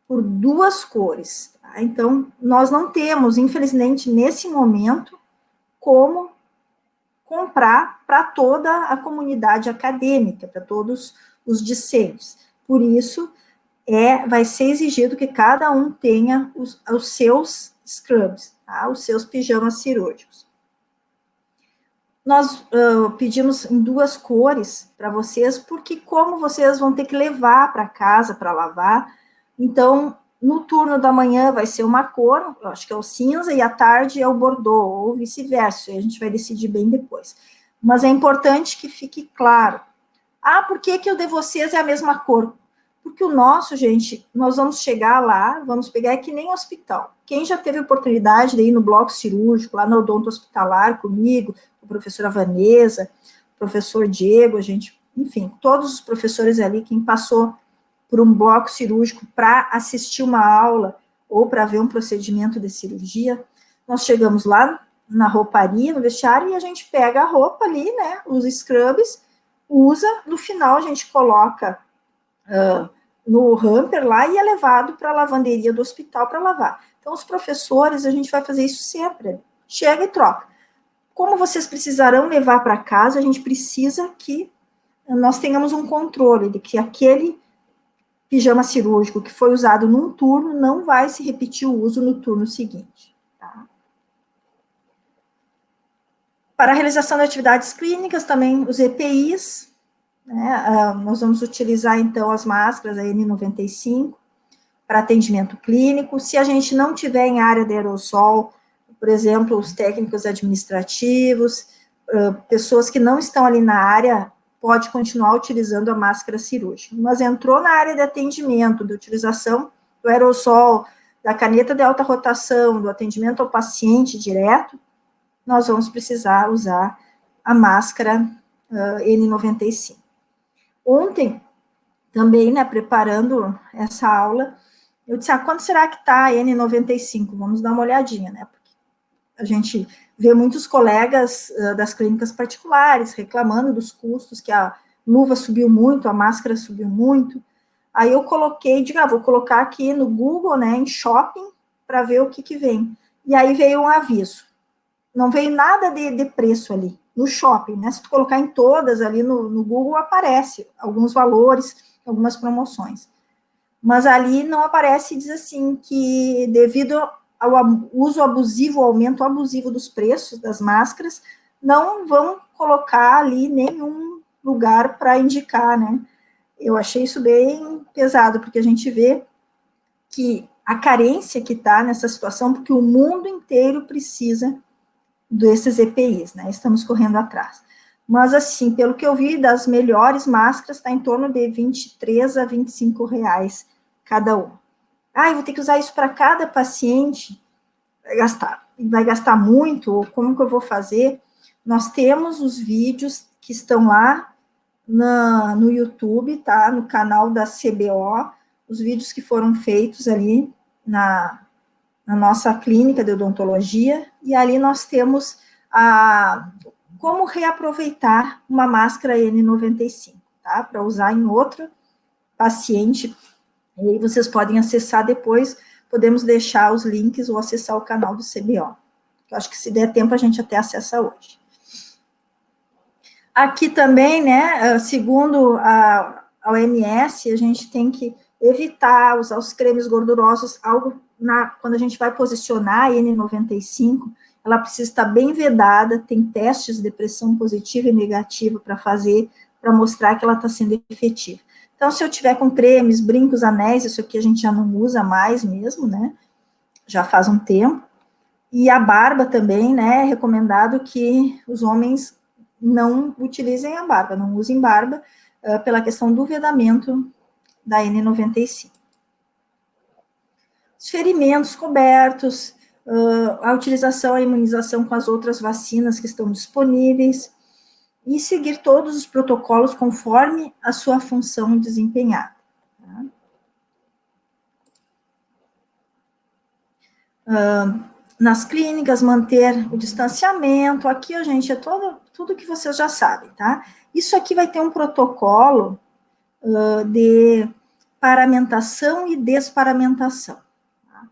por 2 cores, tá? Então, nós não temos, infelizmente, nesse momento, como comprar para toda a comunidade acadêmica, para todos os discentes. Por isso, vai ser exigido que cada um tenha os seus scrubs, tá? Os seus pijamas cirúrgicos. Nós pedimos em 2 cores para vocês, porque como vocês vão ter que levar para casa para lavar, então, no turno da manhã vai ser uma cor, eu acho que é o cinza, e à tarde é o bordô, ou vice-versa, a gente vai decidir bem depois. Mas é importante que fique claro. Por que o de vocês é a mesma cor? Porque o nosso, gente, nós vamos chegar lá, vamos pegar, é que nem hospital. Quem já teve oportunidade de ir no bloco cirúrgico, lá no odonto hospitalar comigo, a professora Vanessa, o professor Diego, a gente, enfim, todos os professores ali, quem passou por um bloco cirúrgico para assistir uma aula ou para ver um procedimento de cirurgia, nós chegamos lá na rouparia, no vestiário, e a gente pega a roupa ali, né, os scrubs, usa, no final a gente coloca no hamper lá e é levado para a lavanderia do hospital para lavar. Então, os professores, a gente vai fazer isso sempre. Chega e troca. Como vocês precisarão levar para casa, a gente precisa que nós tenhamos um controle de que aquele pijama cirúrgico que foi usado num turno não vai se repetir o uso no turno seguinte. Tá? Para a realização de atividades clínicas, também os EPIs, né, nós vamos utilizar, então, as máscaras, a N95, para atendimento clínico. Se a gente não tiver em área de aerossol, por exemplo, os técnicos administrativos, pessoas que não estão ali na área, pode continuar utilizando a máscara cirúrgica. Mas entrou na área de atendimento, de utilização do aerossol, da caneta de alta rotação, do atendimento ao paciente direto, nós vamos precisar usar a máscara N95. Ontem, também, né, preparando essa aula, eu disse, quanto será que está a N95? Vamos dar uma olhadinha, né, porque a gente vê muitos colegas das clínicas particulares reclamando dos custos, que a luva subiu muito, a máscara subiu muito. Aí eu coloquei, vou colocar aqui no Google, né, em shopping, para ver o que vem. E aí veio um aviso. Não veio nada de preço ali, no shopping, né? Se tu colocar em todas ali no Google, aparece alguns valores, algumas promoções. Mas ali não aparece, diz assim, que devido ao uso abusivo, ao aumento abusivo dos preços das máscaras, não vão colocar ali nenhum lugar para indicar, né? Eu achei isso bem pesado, porque a gente vê que a carência que está nessa situação, porque o mundo inteiro precisa desses EPIs, né? Estamos correndo atrás. mas assim, pelo que eu vi, das melhores máscaras está em torno de 23 a 25 reais cada um. Eu vou ter que usar isso para cada paciente, vai gastar muito, ou como que eu vou fazer? Nós temos os vídeos que estão lá no YouTube, tá? No canal da CBO, os vídeos que foram feitos ali na nossa clínica de odontologia, e ali nós temos como reaproveitar uma máscara N95, tá? Para usar em outro paciente, e aí vocês podem acessar depois, podemos deixar os links ou acessar o canal do CBO. Eu acho que se der tempo a gente até acessa hoje. Aqui também, né, segundo a OMS, a gente tem que evitar usar os cremes gordurosos, quando a gente vai posicionar a N95, ela precisa estar bem vedada, tem testes de pressão positiva e negativa para fazer, para mostrar que ela está sendo efetiva. Então, se eu tiver com cremes, brincos, anéis, isso aqui a gente já não usa mais mesmo, né, já faz um tempo. E a barba também, né, é recomendado que os homens não utilizem a barba, não usem barba, pela questão do vedamento da N95. Os ferimentos cobertos, a utilização, a imunização com as outras vacinas que estão disponíveis, e seguir todos os protocolos conforme a sua função desempenhada. Nas clínicas, manter o distanciamento, aqui, gente, é tudo que vocês já sabem, tá? Isso aqui vai ter um protocolo de paramentação e desparamentação. Tá?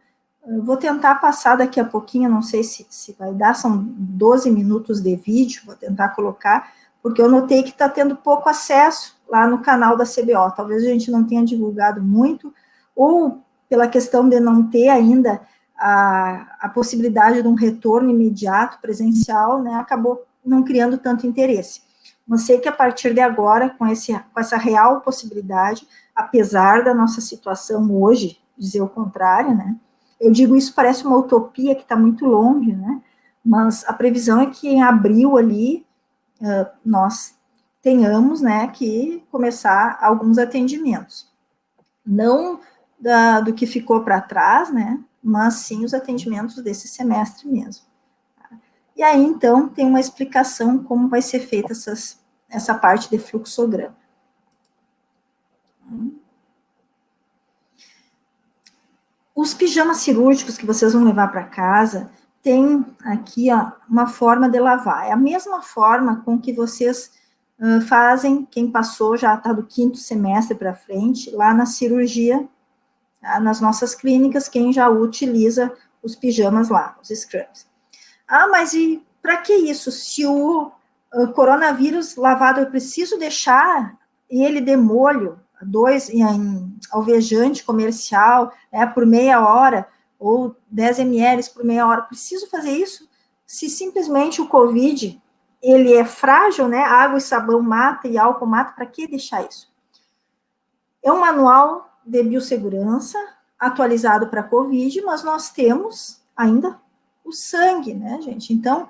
Eu vou tentar passar daqui a pouquinho, não sei se vai dar, são 12 minutos de vídeo, vou tentar colocar, porque eu notei que está tendo pouco acesso lá no canal da CBO, talvez a gente não tenha divulgado muito, ou pela questão de não ter ainda a possibilidade de um retorno imediato presencial, né, acabou não criando tanto interesse. Mas sei que a partir de agora, com essa real possibilidade, apesar da nossa situação hoje, dizer o contrário, né, eu digo isso parece uma utopia que está muito longe, né, mas a previsão é que em abril ali, nós tenhamos, né, que começar alguns atendimentos. Não do que ficou para trás, né, mas sim os atendimentos desse semestre mesmo. E aí, então, tem uma explicação como vai ser feita essa parte de fluxograma. Os pijamas cirúrgicos que vocês vão levar para casa, tem aqui uma forma de lavar. É a mesma forma com que vocês fazem, quem passou já está do 5º semestre para frente, lá na cirurgia, nas nossas clínicas, quem já utiliza os pijamas lá, os scrubs. Mas e para que isso? Se o coronavírus lavado, eu preciso deixar ele de molho, em alvejante comercial, né, por meia hora, ou 10 ml por meia hora, preciso fazer isso? Se simplesmente o COVID, ele é frágil, né, água e sabão mata e álcool mata, para que deixar isso? É um manual de biossegurança, atualizado para COVID, mas nós temos ainda o sangue, né, gente? Então,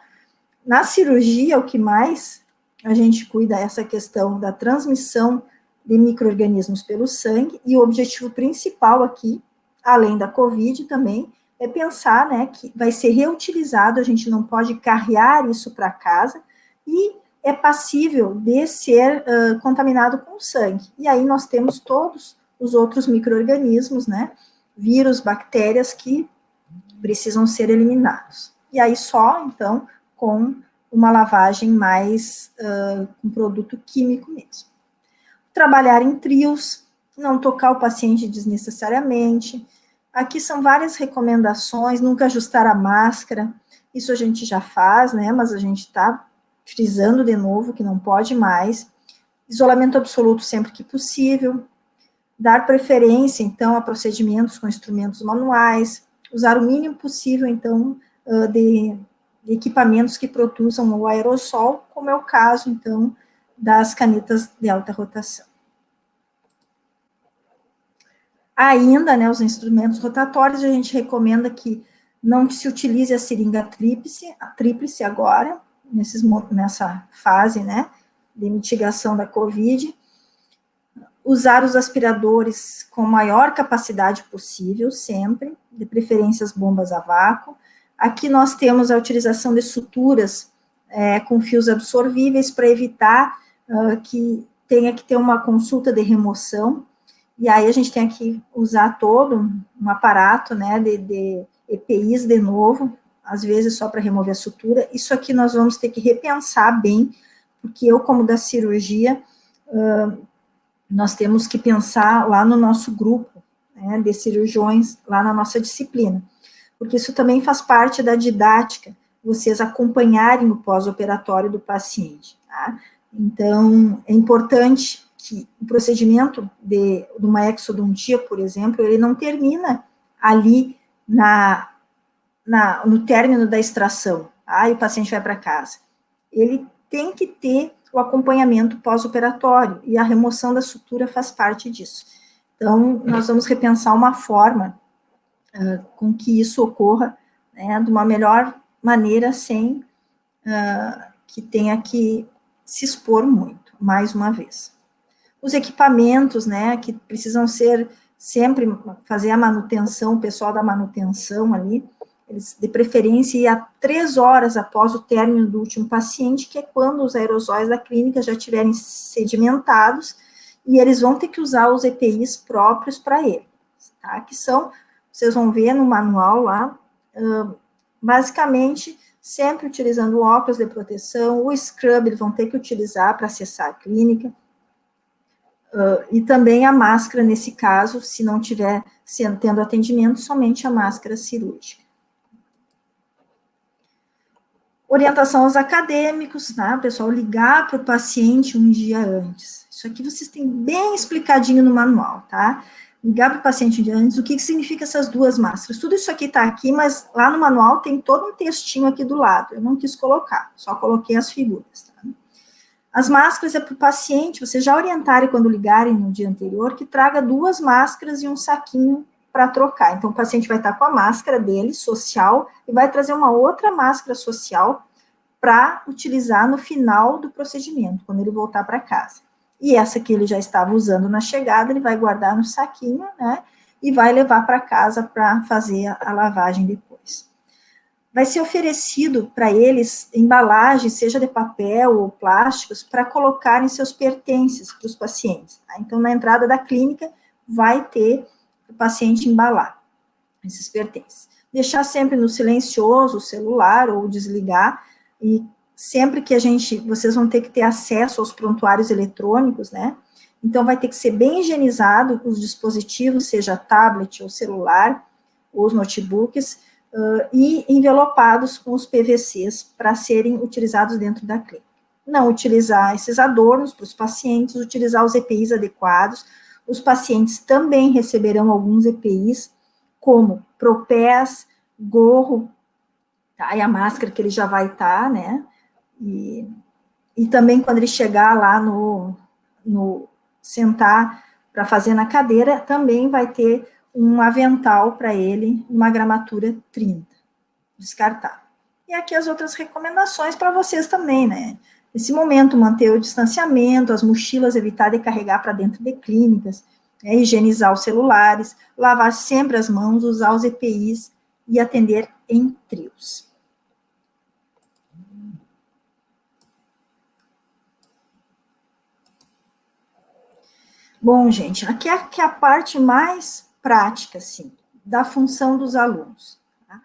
na cirurgia, o que mais a gente cuida é essa questão da transmissão de micro-organismos pelo sangue, e o objetivo principal aqui, além da COVID também, é pensar, né, que vai ser reutilizado, a gente não pode carrear isso para casa, e é passível de ser contaminado com sangue. E aí nós temos todos os outros micro-organismos, né, vírus, bactérias que precisam ser eliminados. E aí só, então, com uma lavagem mais com produto químico mesmo. Trabalhar em trios, não tocar o paciente desnecessariamente. Aqui são várias recomendações, nunca ajustar a máscara, isso a gente já faz, né, mas a gente está frisando de novo que não pode mais. Isolamento absoluto sempre que possível. Dar preferência, então, a procedimentos com instrumentos manuais, usar o mínimo possível, então, de equipamentos que produzam o aerossol, como é o caso, então, das canetas de alta rotação. Ainda, né, os instrumentos rotatórios, a gente recomenda que não se utilize a seringa tríplice agora, nessa fase, né, de mitigação da COVID, usar os aspiradores com maior capacidade possível, sempre, de preferência as bombas a vácuo. Aqui nós temos a utilização de suturas com fios absorvíveis para evitar que tenha que ter uma consulta de remoção, e aí a gente tem que usar todo um aparato, né, de EPIs de novo, às vezes só para remover a sutura. Isso aqui nós vamos ter que repensar bem, porque eu, como da cirurgia, nós temos que pensar lá no nosso grupo, né, de cirurgiões, lá na nossa disciplina, porque isso também faz parte da didática, vocês acompanharem o pós-operatório do paciente, tá? Então, é importante que o procedimento de uma exodontia, por exemplo, ele não termina ali no término da extração, e o paciente vai para casa. Ele tem que ter o acompanhamento pós-operatório, e a remoção da sutura faz parte disso. Então, nós vamos repensar uma forma com que isso ocorra, né, de uma melhor maneira, sem que tenha que se expor muito, mais uma vez. Os equipamentos, né, que precisam ser sempre, fazer a manutenção, o pessoal da manutenção ali, eles, de preferência, ir a 3 horas após o término do último paciente, que é quando os aerosóis da clínica já estiverem sedimentados, e eles vão ter que usar os EPIs próprios para ele, tá? Que são, vocês vão ver no manual lá, basicamente, sempre utilizando óculos de proteção, o scrub eles vão ter que utilizar para acessar a clínica, e também a máscara, nesse caso, se não tiver tendo atendimento, somente a máscara cirúrgica. Orientação aos acadêmicos, tá? Pessoal, ligar para o paciente um dia antes. Isso aqui vocês têm bem explicadinho no manual, tá? Ligar para o paciente um dia antes, o que significa essas 2 máscaras. Tudo isso aqui está aqui, mas lá no manual tem todo um textinho aqui do lado. Eu não quis colocar, só coloquei as figuras, tá? As máscaras é para o paciente, vocês já orientarem quando ligarem no dia anterior, que traga 2 máscaras e um saquinho para trocar. Então, o paciente vai estar com a máscara dele, social, e vai trazer uma outra máscara social para utilizar no final do procedimento, quando ele voltar para casa. E essa que ele já estava usando na chegada, ele vai guardar no saquinho, né, e vai levar para casa para fazer a lavagem depois. Vai ser oferecido para eles embalagens, seja de papel ou plásticos, para colocarem seus pertences para os pacientes, tá? Então, na entrada da clínica, vai ter o paciente embalar esses pertences. Deixar sempre no silencioso o celular ou desligar, e sempre que vocês vão ter que ter acesso aos prontuários eletrônicos, né? Então, vai ter que ser bem higienizado os dispositivos, seja tablet ou celular, ou os notebooks, e envelopados com os PVCs para serem utilizados dentro da clínica. Não utilizar esses adornos para os pacientes, utilizar os EPIs adequados. Os pacientes também receberão alguns EPIs, como propés, gorro, tá? E a máscara que ele já vai estar, né? E também quando ele chegar lá no sentar para fazer na cadeira, também vai ter um avental para ele, uma gramatura 30, descartável. E aqui as outras recomendações para vocês também, né? Nesse momento, manter o distanciamento, as mochilas, evitar de carregar para dentro de clínicas, né? Higienizar os celulares, lavar sempre as mãos, usar os EPIs e atender em trios. Bom, gente, aqui é a parte mais prática, assim, da função dos alunos. Tá?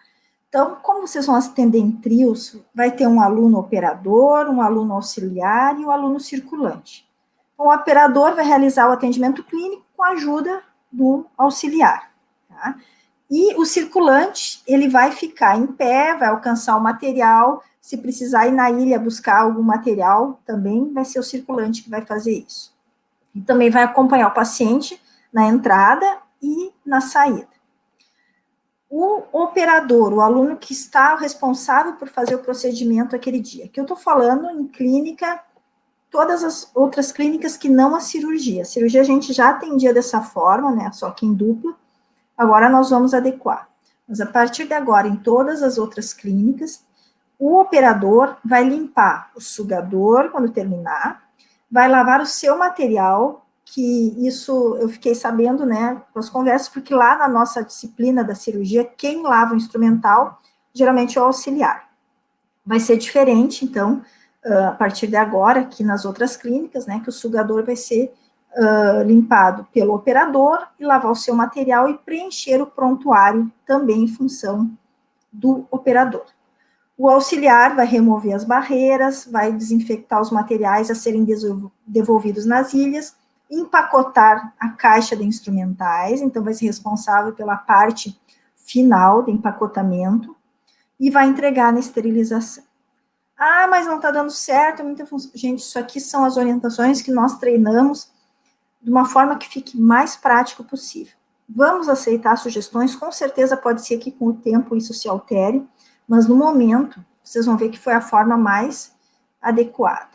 Então, como vocês vão atender em trios, vai ter um aluno operador, um aluno auxiliar e um aluno circulante. Então, o operador vai realizar o atendimento clínico com a ajuda do auxiliar. Tá? E o circulante, ele vai ficar em pé, vai alcançar o material, se precisar ir na ilha buscar algum material, também vai ser o circulante que vai fazer isso. E também vai acompanhar o paciente na entrada e na saída. O operador, o aluno que está responsável por fazer o procedimento aquele dia, que eu estou falando em clínica, todas as outras clínicas que não a cirurgia. A cirurgia a gente já atendia dessa forma, né, só que em dupla, agora nós vamos adequar. Mas a partir de agora, em todas as outras clínicas, o operador vai limpar o sugador quando terminar, vai lavar o seu material, que isso eu fiquei sabendo, né, com as conversas, porque lá na nossa disciplina da cirurgia, quem lava o instrumental, geralmente é o auxiliar. Vai ser diferente, então, a partir de agora, aqui nas outras clínicas, né, que o sugador vai ser limpado pelo operador e lavar o seu material e preencher o prontuário também em função do operador. O auxiliar vai remover as barreiras, vai desinfectar os materiais a serem devolvidos nas ilhas, empacotar a caixa de instrumentais, então vai ser responsável pela parte final de empacotamento e vai entregar na esterilização. Ah, mas não está dando certo, muita função. Gente, isso aqui são as orientações que nós treinamos de uma forma que fique mais prático possível. Vamos aceitar sugestões, com certeza pode ser que com o tempo isso se altere, mas no momento, vocês vão ver que foi a forma mais adequada.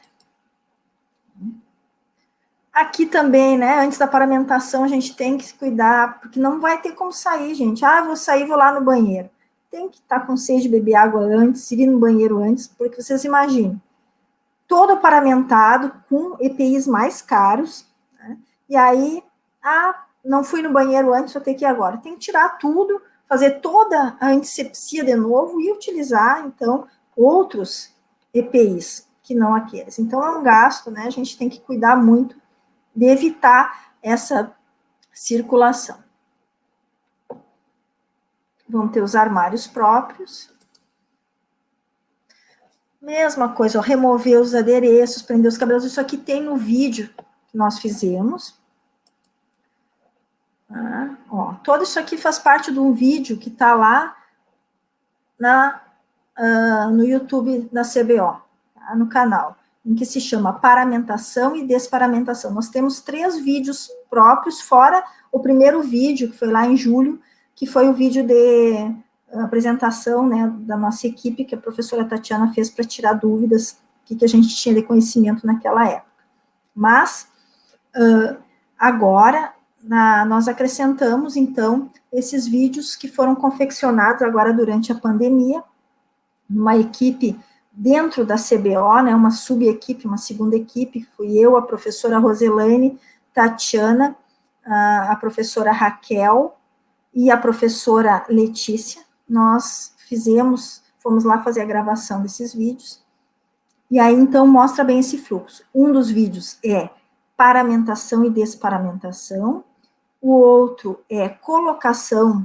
Aqui também, né, antes da paramentação, a gente tem que se cuidar, porque não vai ter como sair, gente. Ah, vou sair, vou lá no banheiro. Tem que estar com sede, beber água antes, ir no banheiro antes, porque vocês imaginem, todo paramentado com EPIs mais caros, né, e aí, não fui no banheiro antes, vou ter que ir agora. Tem que tirar tudo, fazer toda a antisepsia de novo e utilizar, então, outros EPIs, que não aqueles. Então, é um gasto, né, a gente tem que cuidar muito de evitar essa circulação. Vão ter os armários próprios. Mesma coisa, ó, remover os adereços, prender os cabelos, isso aqui tem no vídeo que nós fizemos. Ó, todo isso aqui faz parte de um vídeo que está lá no YouTube da CBO, tá, no canal, em que se chama Paramentação e Desparamentação. Nós temos 3 vídeos próprios, fora o primeiro vídeo, que foi lá em julho, que foi o vídeo de apresentação, né, da nossa equipe, que a professora Tatiana fez para tirar dúvidas, o que a gente tinha de conhecimento naquela época. Mas, agora, nós acrescentamos, então, esses vídeos que foram confeccionados agora durante a pandemia, uma equipe dentro da CBO, né, uma subequipe, uma segunda equipe, fui eu, a professora Roselaine, Tatiana, a professora Raquel e a professora Letícia. Nós fomos lá fazer a gravação desses vídeos, e aí, então, mostra bem esse fluxo. Um dos vídeos é paramentação e desparamentação, o outro é colocação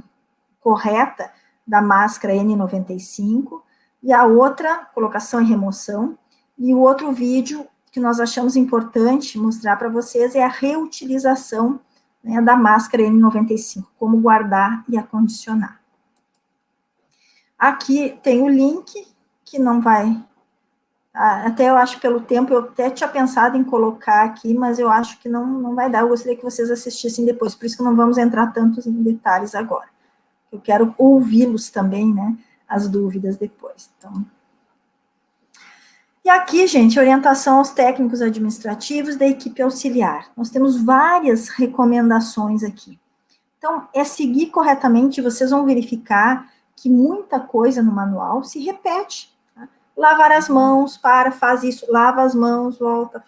correta da máscara N95, e a outra, colocação e remoção, e o outro vídeo que nós achamos importante mostrar para vocês é a reutilização, né, da máscara N95, como guardar e acondicionar. Aqui tem o link, que não vai, até eu acho pelo tempo, eu até tinha pensado em colocar aqui, mas eu acho que não vai dar, eu gostaria que vocês assistissem depois, por isso que não vamos entrar tantos em detalhes agora. Eu quero ouvi-los também, né, as dúvidas depois. Então. E aqui, gente, orientação aos técnicos administrativos da equipe auxiliar. Nós temos várias recomendações aqui. Então, é seguir corretamente, vocês vão verificar que muita coisa no manual se repete. Tá? Lavar as mãos, faz isso, lava as mãos, volta,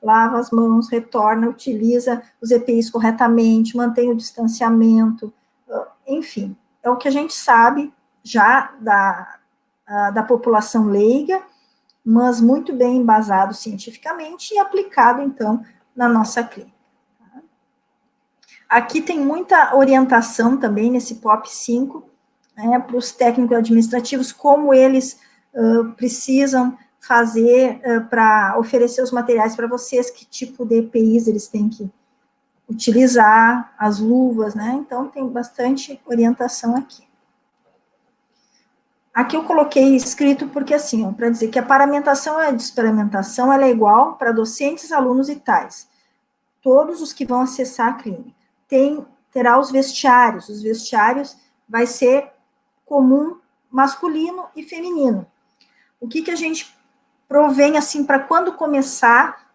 lava as mãos, retorna, utiliza os EPIs corretamente, mantém o distanciamento, enfim. É o que a gente sabe já da população leiga, mas muito bem embasado cientificamente e aplicado, então, na nossa clínica. Aqui tem muita orientação também nesse POP 5, né, para os técnicos administrativos, como eles precisam fazer para oferecer os materiais para vocês, que tipo de EPIs eles têm que utilizar, as luvas, né, então tem bastante orientação aqui. Aqui eu coloquei escrito porque assim, para dizer que a paramentação e a desparamentação ela é igual para docentes, alunos e tais. Todos os que vão acessar a clínica. Terá os vestiários vai ser comum, masculino e feminino. O que a gente provém, assim, para quando começar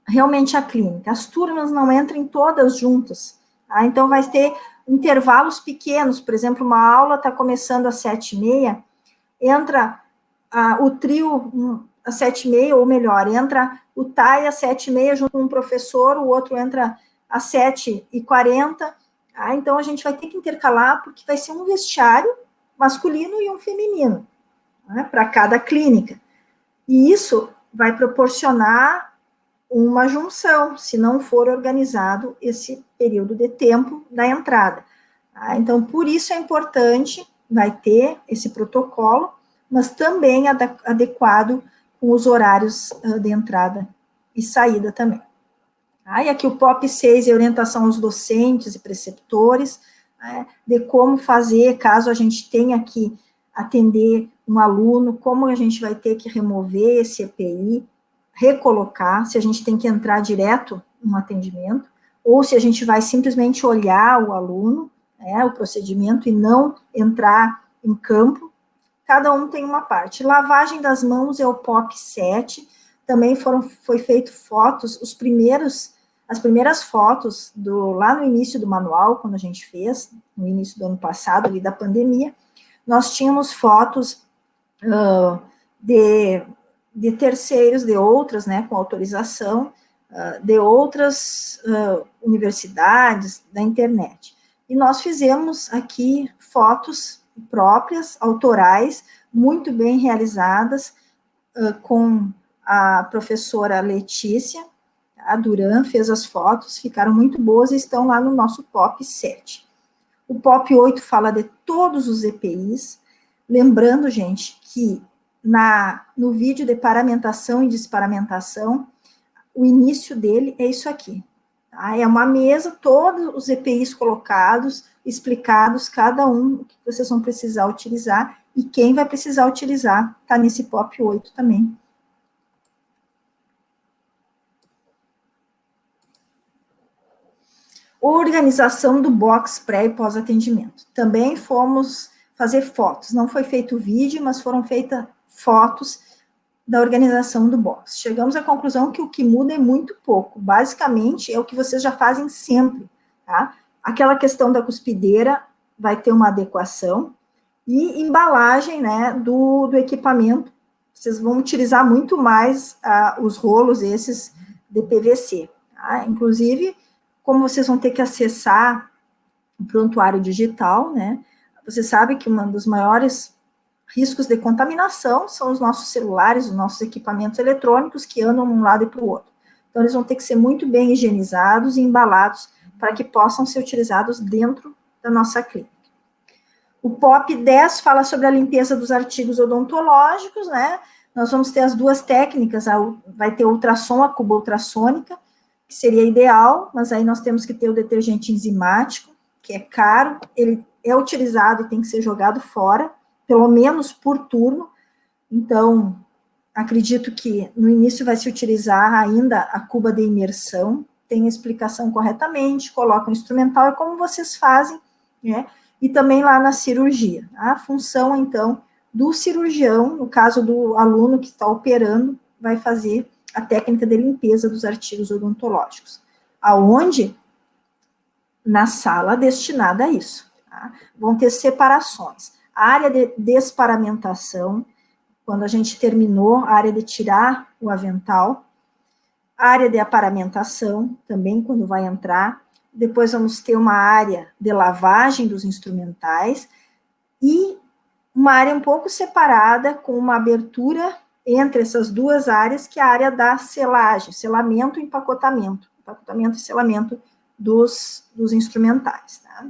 realmente a clínica? As turmas não entram todas juntas, tá? Então vai ter intervalos pequenos, por exemplo, uma aula está começando às 7h30, entra o trio às 7h30, ou melhor, entra o TAI às 7h30 junto com um professor, o outro entra às 7h40, então a gente vai ter que intercalar, porque vai ser um vestiário masculino e um feminino, né, para cada clínica. E isso vai proporcionar uma junção, se não for organizado esse período de tempo da entrada. Então, por isso é importante, vai ter esse protocolo, mas também adequado com os horários de entrada e saída também. E aqui o POP 6 é orientação aos docentes e preceptores, né, de como fazer, caso a gente tenha que atender um aluno, como a gente vai ter que remover esse EPI, recolocar, se a gente tem que entrar direto no atendimento, ou se a gente vai simplesmente olhar o aluno, né, o procedimento, e não entrar em campo. Cada um tem uma parte. Lavagem das mãos é o POP 7, também foi feito fotos, as primeiras fotos lá no início do manual, quando a gente fez, no início do ano passado, ali da pandemia, nós tínhamos fotos de terceiros, de outras, né, com autorização, de outras universidades, da internet. E nós fizemos aqui fotos próprias, autorais, muito bem realizadas, com a professora Letícia, a Duran fez as fotos, ficaram muito boas e estão lá no nosso POP 7. O POP 8 fala de todos os EPIs, lembrando, gente, que no vídeo de paramentação e desparamentação, o início dele é isso aqui. Tá? É uma mesa, todos os EPIs colocados, explicados, cada um, o que vocês vão precisar utilizar, e quem vai precisar utilizar, está nesse POP 8 também. Organização do box pré e pós-atendimento. Também fomos fazer fotos. Não foi feito vídeo, mas foram feitas fotos da organização do box. Chegamos à conclusão que o que muda é muito pouco. Basicamente, é o que vocês já fazem sempre, tá? Aquela questão da cuspideira vai ter uma adequação, e embalagem, né, do equipamento. Vocês vão utilizar muito mais os rolos esses de PVC. Tá? Inclusive, como vocês vão ter que acessar o prontuário digital, né? Você sabe que um dos maiores riscos de contaminação são os nossos celulares, os nossos equipamentos eletrônicos que andam de um lado e para o outro. Então, eles vão ter que ser muito bem higienizados e embalados para que possam ser utilizados dentro da nossa clínica. O POP 10 fala sobre a limpeza dos artigos odontológicos, né? Nós vamos ter as duas técnicas, vai ter ultrassom, a cuba ultrassônica, que seria ideal, mas aí nós temos que ter o detergente enzimático, que é caro, ele é utilizado e tem que ser jogado fora, pelo menos por turno. Então, acredito que no início vai se utilizar ainda a cuba de imersão, tem a explicação corretamente, coloca o instrumental, é como vocês fazem, né? E também lá na cirurgia. A função, então, do cirurgião, no caso do aluno que está operando, vai fazer a técnica de limpeza dos artigos odontológicos. Aonde? Na sala destinada a isso. Tá? Vão ter separações. A área de desparamentação, quando a gente terminou, a área de tirar o avental. A área de aparamentação, também quando vai entrar. Depois vamos ter uma área de lavagem dos instrumentais. E uma área um pouco separada, com uma abertura entre essas duas áreas, que é a área da selagem, selamento e empacotamento e selamento dos instrumentais, tá?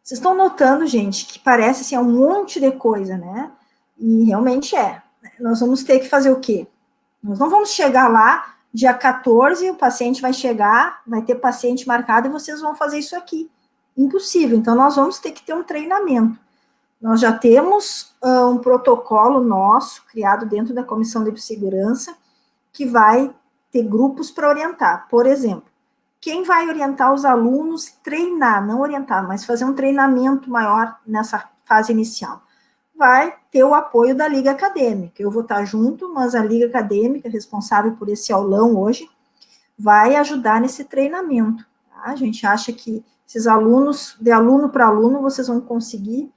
Vocês estão notando, gente, que parece assim, um monte de coisa, né? E realmente é. Nós vamos ter que fazer o quê? Nós não vamos chegar lá, dia 14, o paciente vai chegar, vai ter paciente marcado e vocês vão fazer isso aqui. Impossível. Então, nós vamos ter que ter um treinamento. Nós já temos um protocolo nosso, criado dentro da Comissão de Biossegurança, que vai ter grupos para orientar. Por exemplo, quem vai orientar os alunos, treinar, não orientar, mas fazer um treinamento maior nessa fase inicial? Vai ter o apoio da Liga Acadêmica. Eu vou estar junto, mas a Liga Acadêmica, responsável por esse aulão hoje, vai ajudar nesse treinamento. Tá? A gente acha que esses alunos, de aluno para aluno, vocês vão conseguir,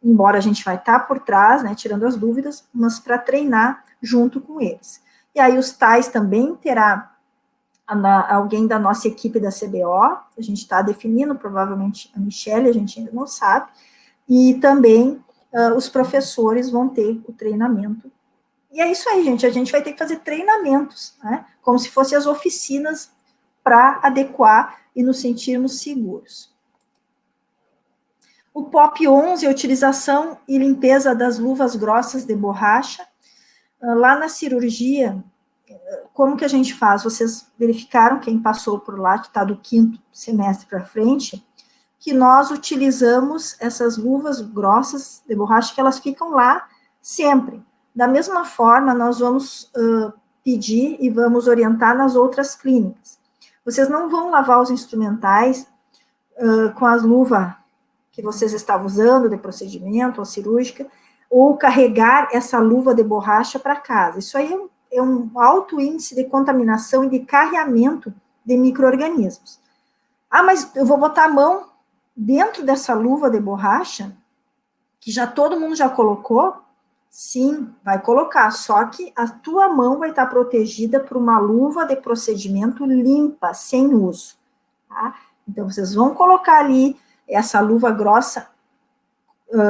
embora a gente vai estar por trás, né, tirando as dúvidas, mas para treinar junto com eles. E aí os tais também terá alguém da nossa equipe da CBO, a gente está definindo, provavelmente a Michelle, a gente ainda não sabe, e também os professores vão ter o treinamento. E é isso aí, gente, a gente vai ter que fazer treinamentos, né, como se fossem as oficinas para adequar e nos sentirmos seguros. O POP 11 é a utilização e limpeza das luvas grossas de borracha. Lá na cirurgia, como que a gente faz? Vocês verificaram, quem passou por lá, que está do 5º semestre para frente, que nós utilizamos essas luvas grossas de borracha, que elas ficam lá sempre. Da mesma forma, nós vamos pedir e vamos orientar nas outras clínicas. Vocês não vão lavar os instrumentais com as luvas que vocês estavam usando de procedimento ou cirúrgica, ou carregar essa luva de borracha para casa. Isso aí é um alto índice de contaminação e de carreamento de micro-organismos. Ah, mas eu vou botar a mão dentro dessa luva de borracha, que já todo mundo já colocou? Sim, vai colocar, só que a tua mão vai estar protegida por uma luva de procedimento limpa, sem uso. Tá? Então, vocês vão colocar ali essa luva grossa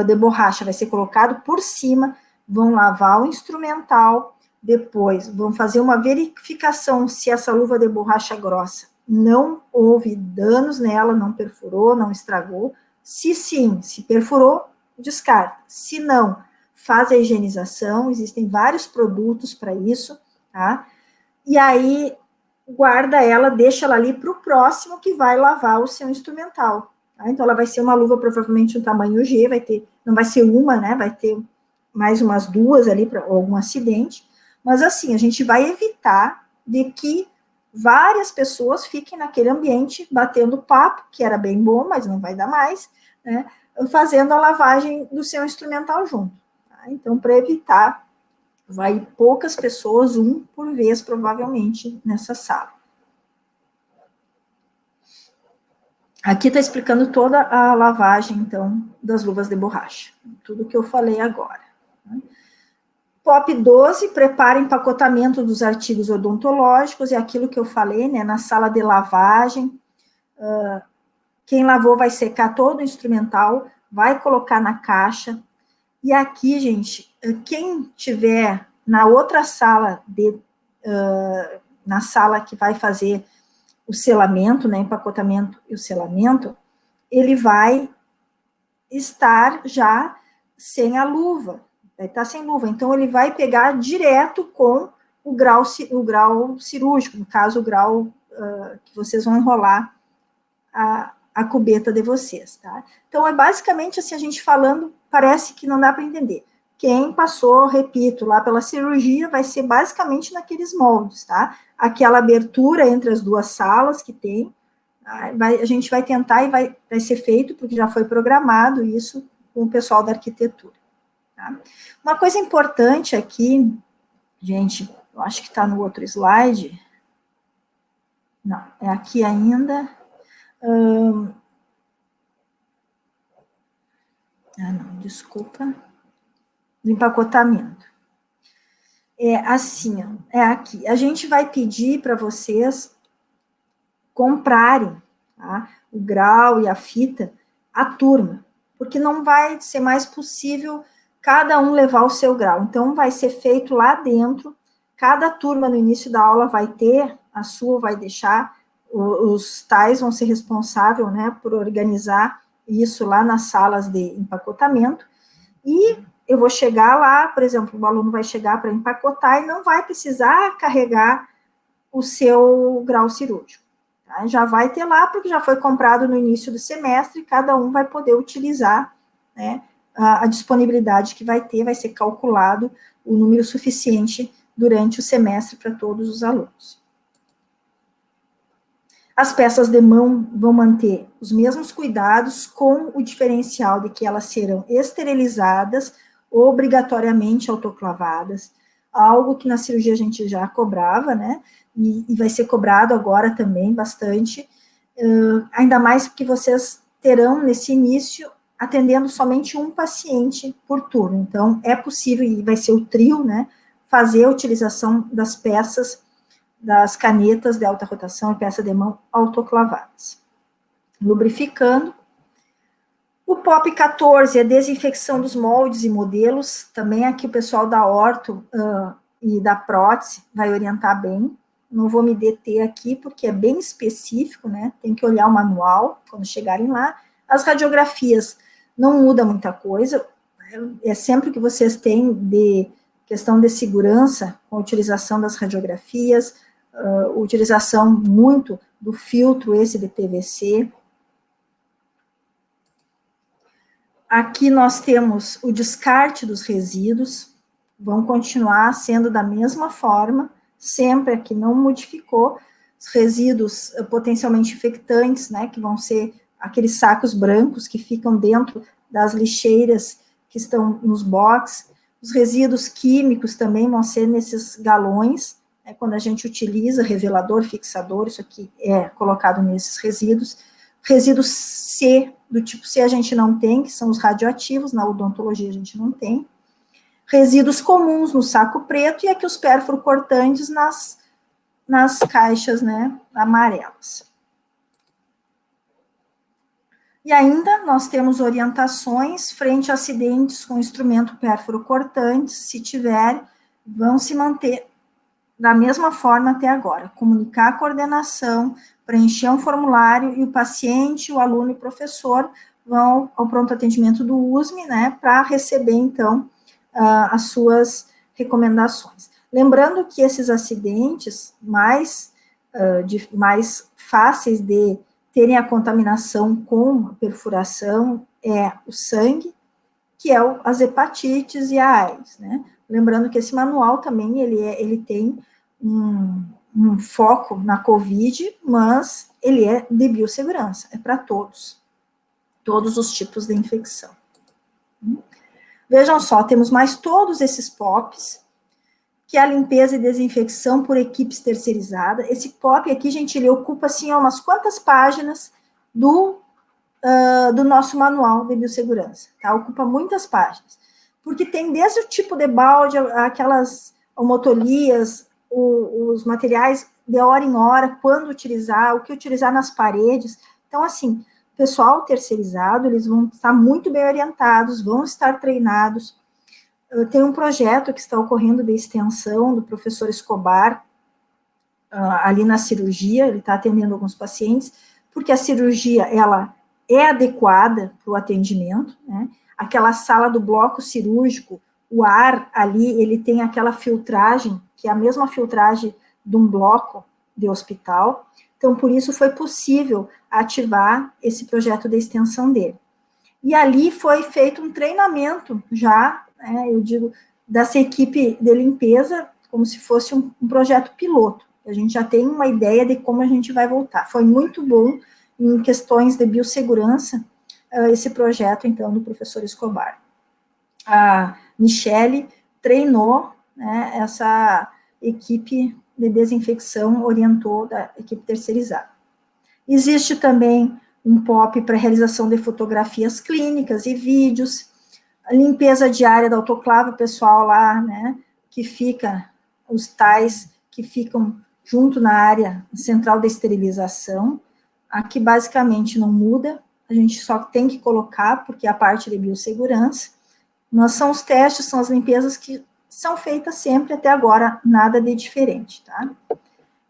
de borracha, vai ser colocado por cima, vão lavar o instrumental, depois vão fazer uma verificação se essa luva de borracha grossa não houve danos nela, não perfurou, não estragou. Se sim, se perfurou, descarta. Se não, faz a higienização, existem vários produtos para isso, tá? E aí, guarda ela, deixa ela ali para o próximo que vai lavar o seu instrumental. Tá? Então, ela vai ser uma luva provavelmente um tamanho G, vai ter, não vai ser uma, né? Vai ter mais umas 2 ali para algum acidente. Mas assim, a gente vai evitar de que várias pessoas fiquem naquele ambiente batendo papo, que era bem bom, mas não vai dar mais, né? Fazendo a lavagem do seu instrumental junto. Tá? Então, para evitar, vai poucas pessoas, um por vez, provavelmente, nessa sala. Aqui está explicando toda a lavagem, então, das luvas de borracha. Tudo que eu falei agora. POP 12, prepara empacotamento dos artigos odontológicos, é aquilo que eu falei, né, na sala de lavagem. Quem lavou vai secar todo o instrumental, vai colocar na caixa. E aqui, gente, quem tiver na outra sala, na sala que vai fazer o selamento, né, empacotamento e o selamento, ele vai estar já sem a luva, vai estar sem luva, então ele vai pegar direto com o grau cirúrgico, no caso, o grau que vocês vão enrolar a cubeta de vocês, tá? Então, é basicamente assim, a gente falando, parece que não dá para entender. Quem passou, repito, lá pela cirurgia, vai ser basicamente naqueles moldes, tá? Aquela abertura entre as duas salas que tem, a gente vai tentar e vai ser feito, porque já foi programado isso com o pessoal da arquitetura. Tá? Uma coisa importante aqui, gente, eu acho que está no outro slide. Não, é aqui ainda. Não, desculpa. Do empacotamento. É assim, ó, é aqui. A gente vai pedir para vocês comprarem, tá, o grau e a fita, a turma, porque não vai ser mais possível cada um levar o seu grau. Então, vai ser feito lá dentro, cada turma no início da aula vai ter, a sua vai deixar, os tais vão ser responsáveis, né, por organizar isso lá nas salas de empacotamento, e eu vou chegar lá, por exemplo, o aluno vai chegar para empacotar e não vai precisar carregar o seu grau cirúrgico. Tá? Já vai ter lá, porque já foi comprado no início do semestre, cada um vai poder utilizar, né, a disponibilidade que vai ter, vai ser calculado o número suficiente durante o semestre para todos os alunos. As peças de mão vão manter os mesmos cuidados, com o diferencial de que elas serão esterilizadas, obrigatoriamente autoclavadas, algo que na cirurgia a gente já cobrava, né, e vai ser cobrado agora também bastante, ainda mais porque vocês terão nesse início atendendo somente um paciente por turno, então é possível, e vai ser o trio, né, fazer a utilização das peças, das canetas de alta rotação e peça de mão autoclavadas. Lubrificando. O POP 14 é desinfecção dos moldes e modelos, também aqui o pessoal da orto e da prótese vai orientar bem. Não vou me deter aqui, porque é bem específico, né? Tem que olhar o manual quando chegarem lá. As radiografias não muda muita coisa, é sempre que vocês têm de questão de segurança com a utilização das radiografias, utilização muito do filtro esse de PVC. Aqui nós temos o descarte dos resíduos, vão continuar sendo da mesma forma, sempre aqui não modificou, os resíduos potencialmente infectantes, né, que vão ser aqueles sacos brancos que ficam dentro das lixeiras que estão nos boxes, os resíduos químicos também vão ser nesses galões, né, quando a gente utiliza revelador, fixador, isso aqui é colocado nesses resíduos. Resíduos C, do tipo C a gente não tem, que são os radioativos, na odontologia a gente não tem. Resíduos comuns no saco preto e aqui os pérfuro cortantes nas caixas, né, amarelas. E ainda nós temos orientações frente a acidentes com instrumento pérfuro cortante, se tiver, vão se manter da mesma forma até agora, comunicar a coordenação, preencher um formulário e o paciente, o aluno e o professor vão ao pronto atendimento do USME, né, para receber, então, as suas recomendações. Lembrando que esses acidentes mais fáceis de terem a contaminação com a perfuração é o sangue, que é as hepatites e a AIDS, né? Lembrando que esse manual também, ele tem um foco na COVID, mas ele é de biossegurança, é para todos os tipos de infecção. Vejam só, temos mais todos esses POPs, que é a limpeza e desinfecção por equipes terceirizadas. Esse POP aqui, gente, ele ocupa, assim, umas quantas páginas do nosso manual de biossegurança, tá? Ocupa muitas páginas, porque tem desde o tipo de balde, aquelas homotolias, os materiais de hora em hora, quando utilizar, o que utilizar nas paredes. Então, assim, pessoal terceirizado, eles vão estar muito bem orientados, vão estar treinados. Tem um projeto que está ocorrendo de extensão do professor Escobar, ali na cirurgia, ele está atendendo alguns pacientes, porque a cirurgia, ela é adequada para o atendimento, né? Aquela sala do bloco cirúrgico, o ar ali, ele tem aquela filtragem, que é a mesma filtragem de um bloco de hospital, então por isso foi possível ativar esse projeto de extensão dele. E ali foi feito um treinamento já, né, eu digo, dessa equipe de limpeza, como se fosse um projeto piloto. A gente já tem uma ideia de como a gente vai voltar. Foi muito bom em questões de biossegurança, esse projeto, então, do professor Escobar. A Michele treinou, né, essa equipe de desinfecção, orientou da equipe terceirizada. Existe também um POP para realização de fotografias clínicas e vídeos, a limpeza diária da autoclave, o pessoal lá, né, que fica, os tais que ficam junto na área central de esterilização. Aqui basicamente não muda, a gente só tem que colocar, porque é a parte de biossegurança, mas são os testes, são as limpezas que são feitas sempre até agora, nada de diferente, tá?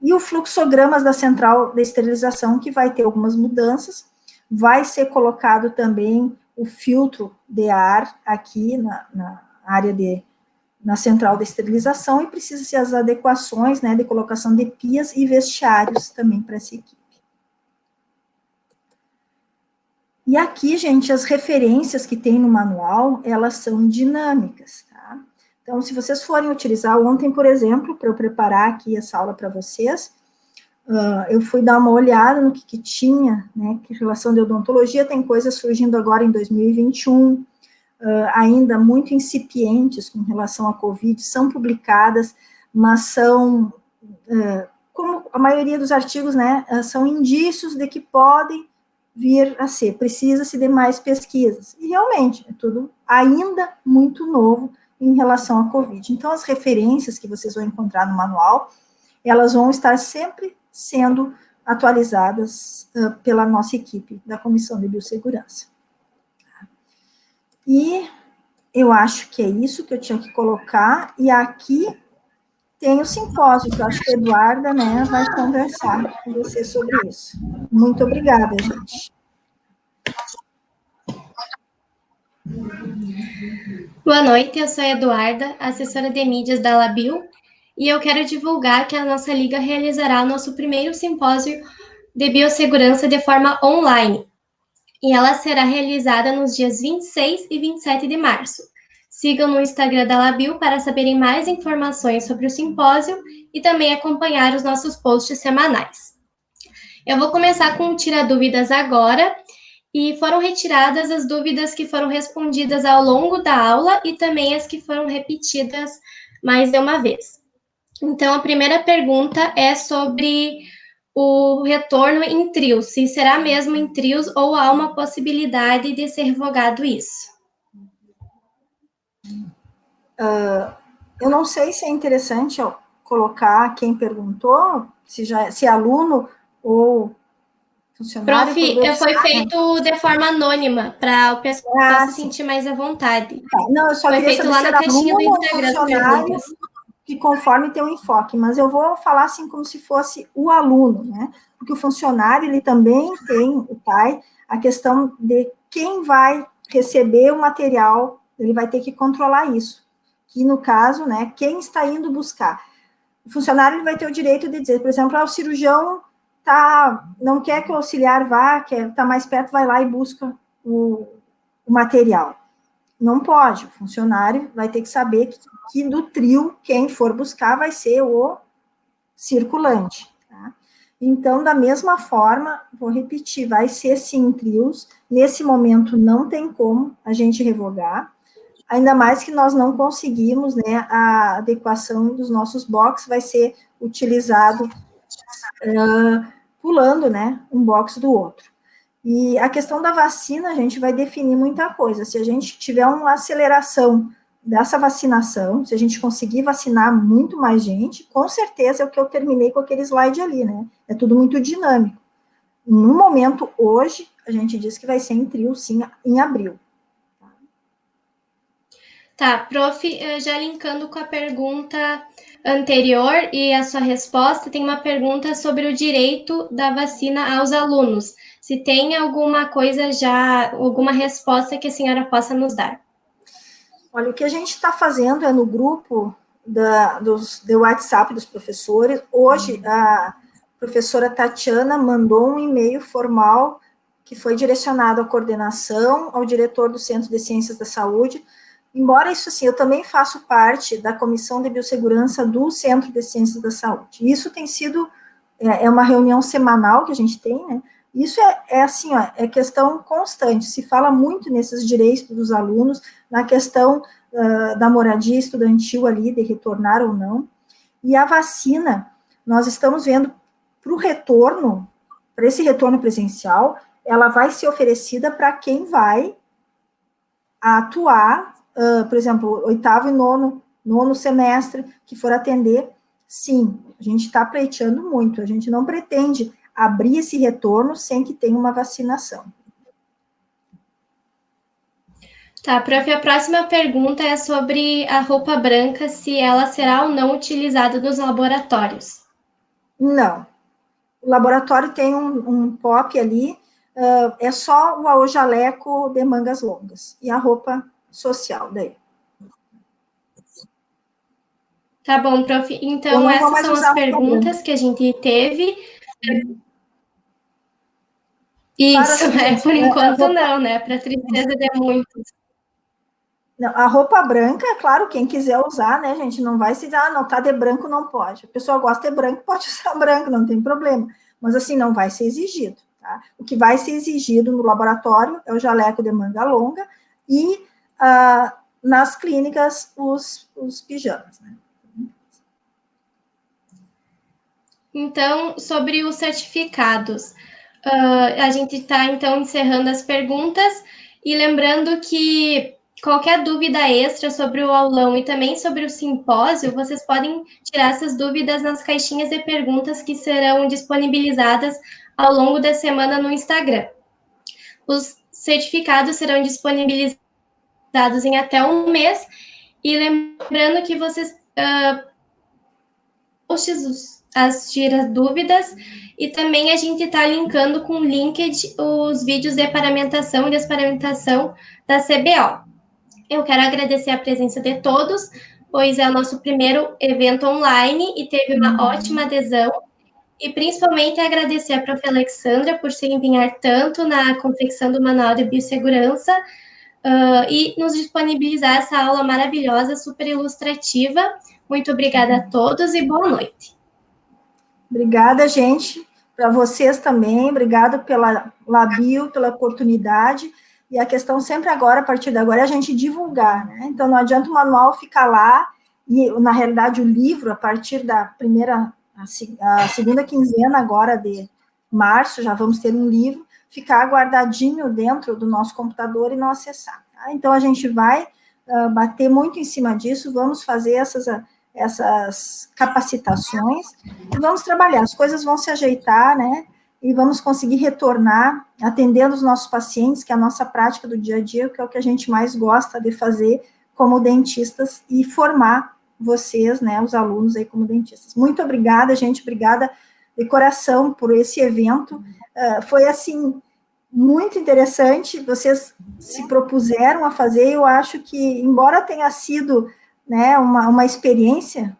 E o fluxogramas da central de esterilização, que vai ter algumas mudanças, vai ser colocado também o filtro de ar aqui na área na central de esterilização, e precisa ser as adequações, né, de colocação de pias e vestiários também para essa equipe. E aqui, gente, as referências que tem no manual, elas são dinâmicas, tá? Então, se vocês forem utilizar, ontem, por exemplo, para eu preparar aqui essa aula para vocês, eu fui dar uma olhada no que tinha, né, que relação de odontologia, tem coisas surgindo agora em 2021, ainda muito incipientes com relação à Covid, são publicadas, mas são, como a maioria dos artigos, né, são indícios de que podem vir a ser, precisa-se de mais pesquisas, e realmente, é tudo ainda muito novo, em relação à Covid. Então, as referências que vocês vão encontrar no manual, elas vão estar sempre sendo atualizadas pela nossa equipe da Comissão de Biossegurança. E eu acho que é isso que eu tinha que colocar, e aqui tem o simpósio, que eu acho que a Eduarda, né, vai conversar com você sobre isso. Muito obrigada, gente. Boa noite, eu sou a Eduarda, assessora de mídias da Labio, e eu quero divulgar que a nossa liga realizará o nosso primeiro simpósio de biossegurança de forma online, e ela será realizada nos dias 26 e 27 de março. Sigam no Instagram da Labio para saberem mais informações sobre o simpósio e também acompanhar os nossos posts semanais. Eu vou começar com o Tira Dúvidas agora, e foram retiradas as dúvidas que foram respondidas ao longo da aula e também as que foram repetidas mais de uma vez. Então, a primeira pergunta é sobre o retorno em trios, se será mesmo em trios ou há uma possibilidade de ser revogado isso. Eu não sei se é interessante colocar quem perguntou, se é aluno ou funcionário. Prof, foi feito de forma anônima, para o pessoal se sentir mais à vontade. Não, eu só foi queria feito saber lá se na era caixinha aluno do ou Instagram, funcionário, que conforme tem um enfoque, mas eu vou falar assim como se fosse o aluno, né? Porque o funcionário, ele também tem, o TAI, a questão de quem vai receber o material, ele vai ter que controlar isso, que no caso, né, quem está indo buscar. O funcionário ele vai ter o direito de dizer, por exemplo, o cirurgião não quer que o auxiliar vá, quer estar mais perto, vai lá e busca o material. Não pode, o funcionário vai ter que saber que do trio, quem for buscar vai ser o circulante. Tá? Então, da mesma forma, vou repetir, vai ser sim trios, nesse momento não tem como a gente revogar, ainda mais que nós não conseguimos, né, a adequação dos nossos boxes vai ser utilizado pulando, né, um box do outro. E a questão da vacina, a gente vai definir muita coisa. Se a gente tiver uma aceleração dessa vacinação, se a gente conseguir vacinar muito mais gente, com certeza é o que eu terminei com aquele slide ali, né? É tudo muito dinâmico. No momento, hoje, a gente diz que vai ser em trio, sim, em abril. Tá, prof, já linkando com a pergunta anterior e a sua resposta, tem uma pergunta sobre o direito da vacina aos alunos. Se tem alguma coisa já, alguma resposta que a senhora possa nos dar. Olha, o que a gente está fazendo é no grupo do WhatsApp dos professores. Hoje, a professora Tatiana mandou um e-mail formal que foi direcionado à coordenação, ao diretor do Centro de Ciências da Saúde. Embora isso, assim, eu também faço parte da Comissão de Biossegurança do Centro de Ciências da Saúde. Isso tem sido, é uma reunião semanal que a gente tem, né? Isso assim, ó, é questão constante, se fala muito nesses direitos dos alunos, na questão da moradia estudantil ali, de retornar ou não, e a vacina, nós estamos vendo para o retorno, para esse retorno presencial, ela vai ser oferecida para quem vai atuar, por exemplo, 8º e 9º semestre, que for atender, sim, a gente está pleiteando muito, a gente não pretende abrir esse retorno sem que tenha uma vacinação. Tá, prof, a próxima pergunta é sobre a roupa branca, se ela será ou não utilizada nos laboratórios. Não. O laboratório tem um POP ali, é só o jaleco de mangas longas e a roupa social daí. Tá bom, prof. Então, essas são as perguntas que a gente teve. Isso, por enquanto não, né? Para tristeza de muitos. Não, a roupa branca, é claro, quem quiser usar, né, gente, não vai se dizer, não, tá de branco, não pode. A pessoa gosta de branco, pode usar branco, não tem problema. Mas, assim, não vai ser exigido, tá? O que vai ser exigido no laboratório é o jaleco de manga longa e, nas clínicas, os pijamas, né? Então, sobre os certificados, a gente está, então, encerrando as perguntas e lembrando que qualquer dúvida extra sobre o aulão e também sobre o simpósio, vocês podem tirar essas dúvidas nas caixinhas de perguntas que serão disponibilizadas ao longo da semana no Instagram. Os certificados serão disponibilizados em até um mês, e lembrando que vocês as tiras dúvidas, e também a gente está linkando com o LinkedIn os vídeos de paramentação e desparamentação da CBO. Eu quero agradecer a presença de todos, pois é o nosso primeiro evento online e teve uma ótima adesão, e principalmente agradecer a prof. Alexandra por se empenhar tanto na confecção do Manual de Biossegurança e nos disponibilizar essa aula maravilhosa, super ilustrativa. Muito obrigada a todos e boa noite. Obrigada, gente, para vocês também, obrigado pela Labio, pela oportunidade, e a questão sempre agora, a partir de agora, é a gente divulgar, né? Então, não adianta o manual ficar lá, e, na realidade, o livro, a partir da a segunda quinzena agora de março, já vamos ter um livro, ficar guardadinho dentro do nosso computador e não acessar. Tá? Então, a gente vai bater muito em cima disso, vamos fazer essas capacitações, e vamos trabalhar, as coisas vão se ajeitar, né, e vamos conseguir retornar, atendendo os nossos pacientes, que é a nossa prática do dia a dia, que é o que a gente mais gosta de fazer como dentistas, e formar vocês, né, os alunos aí como dentistas. Muito obrigada, gente, obrigada de coração por esse evento, foi, assim, muito interessante, vocês se propuseram a fazer, eu acho que, embora tenha sido, né, uma experiência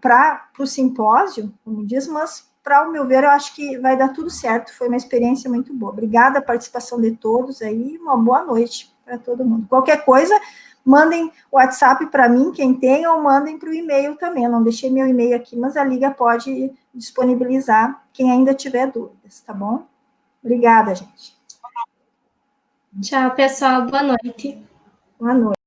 para o simpósio, como diz, mas, para o meu ver, eu acho que vai dar tudo certo, foi uma experiência muito boa. Obrigada a participação de todos aí, uma boa noite para todo mundo. Qualquer coisa, mandem o WhatsApp para mim, quem tem, ou mandem para o e-mail também, eu não deixei meu e-mail aqui, mas a Liga pode disponibilizar quem ainda tiver dúvidas, tá bom? Obrigada, gente. Tchau, pessoal, boa noite. Boa noite.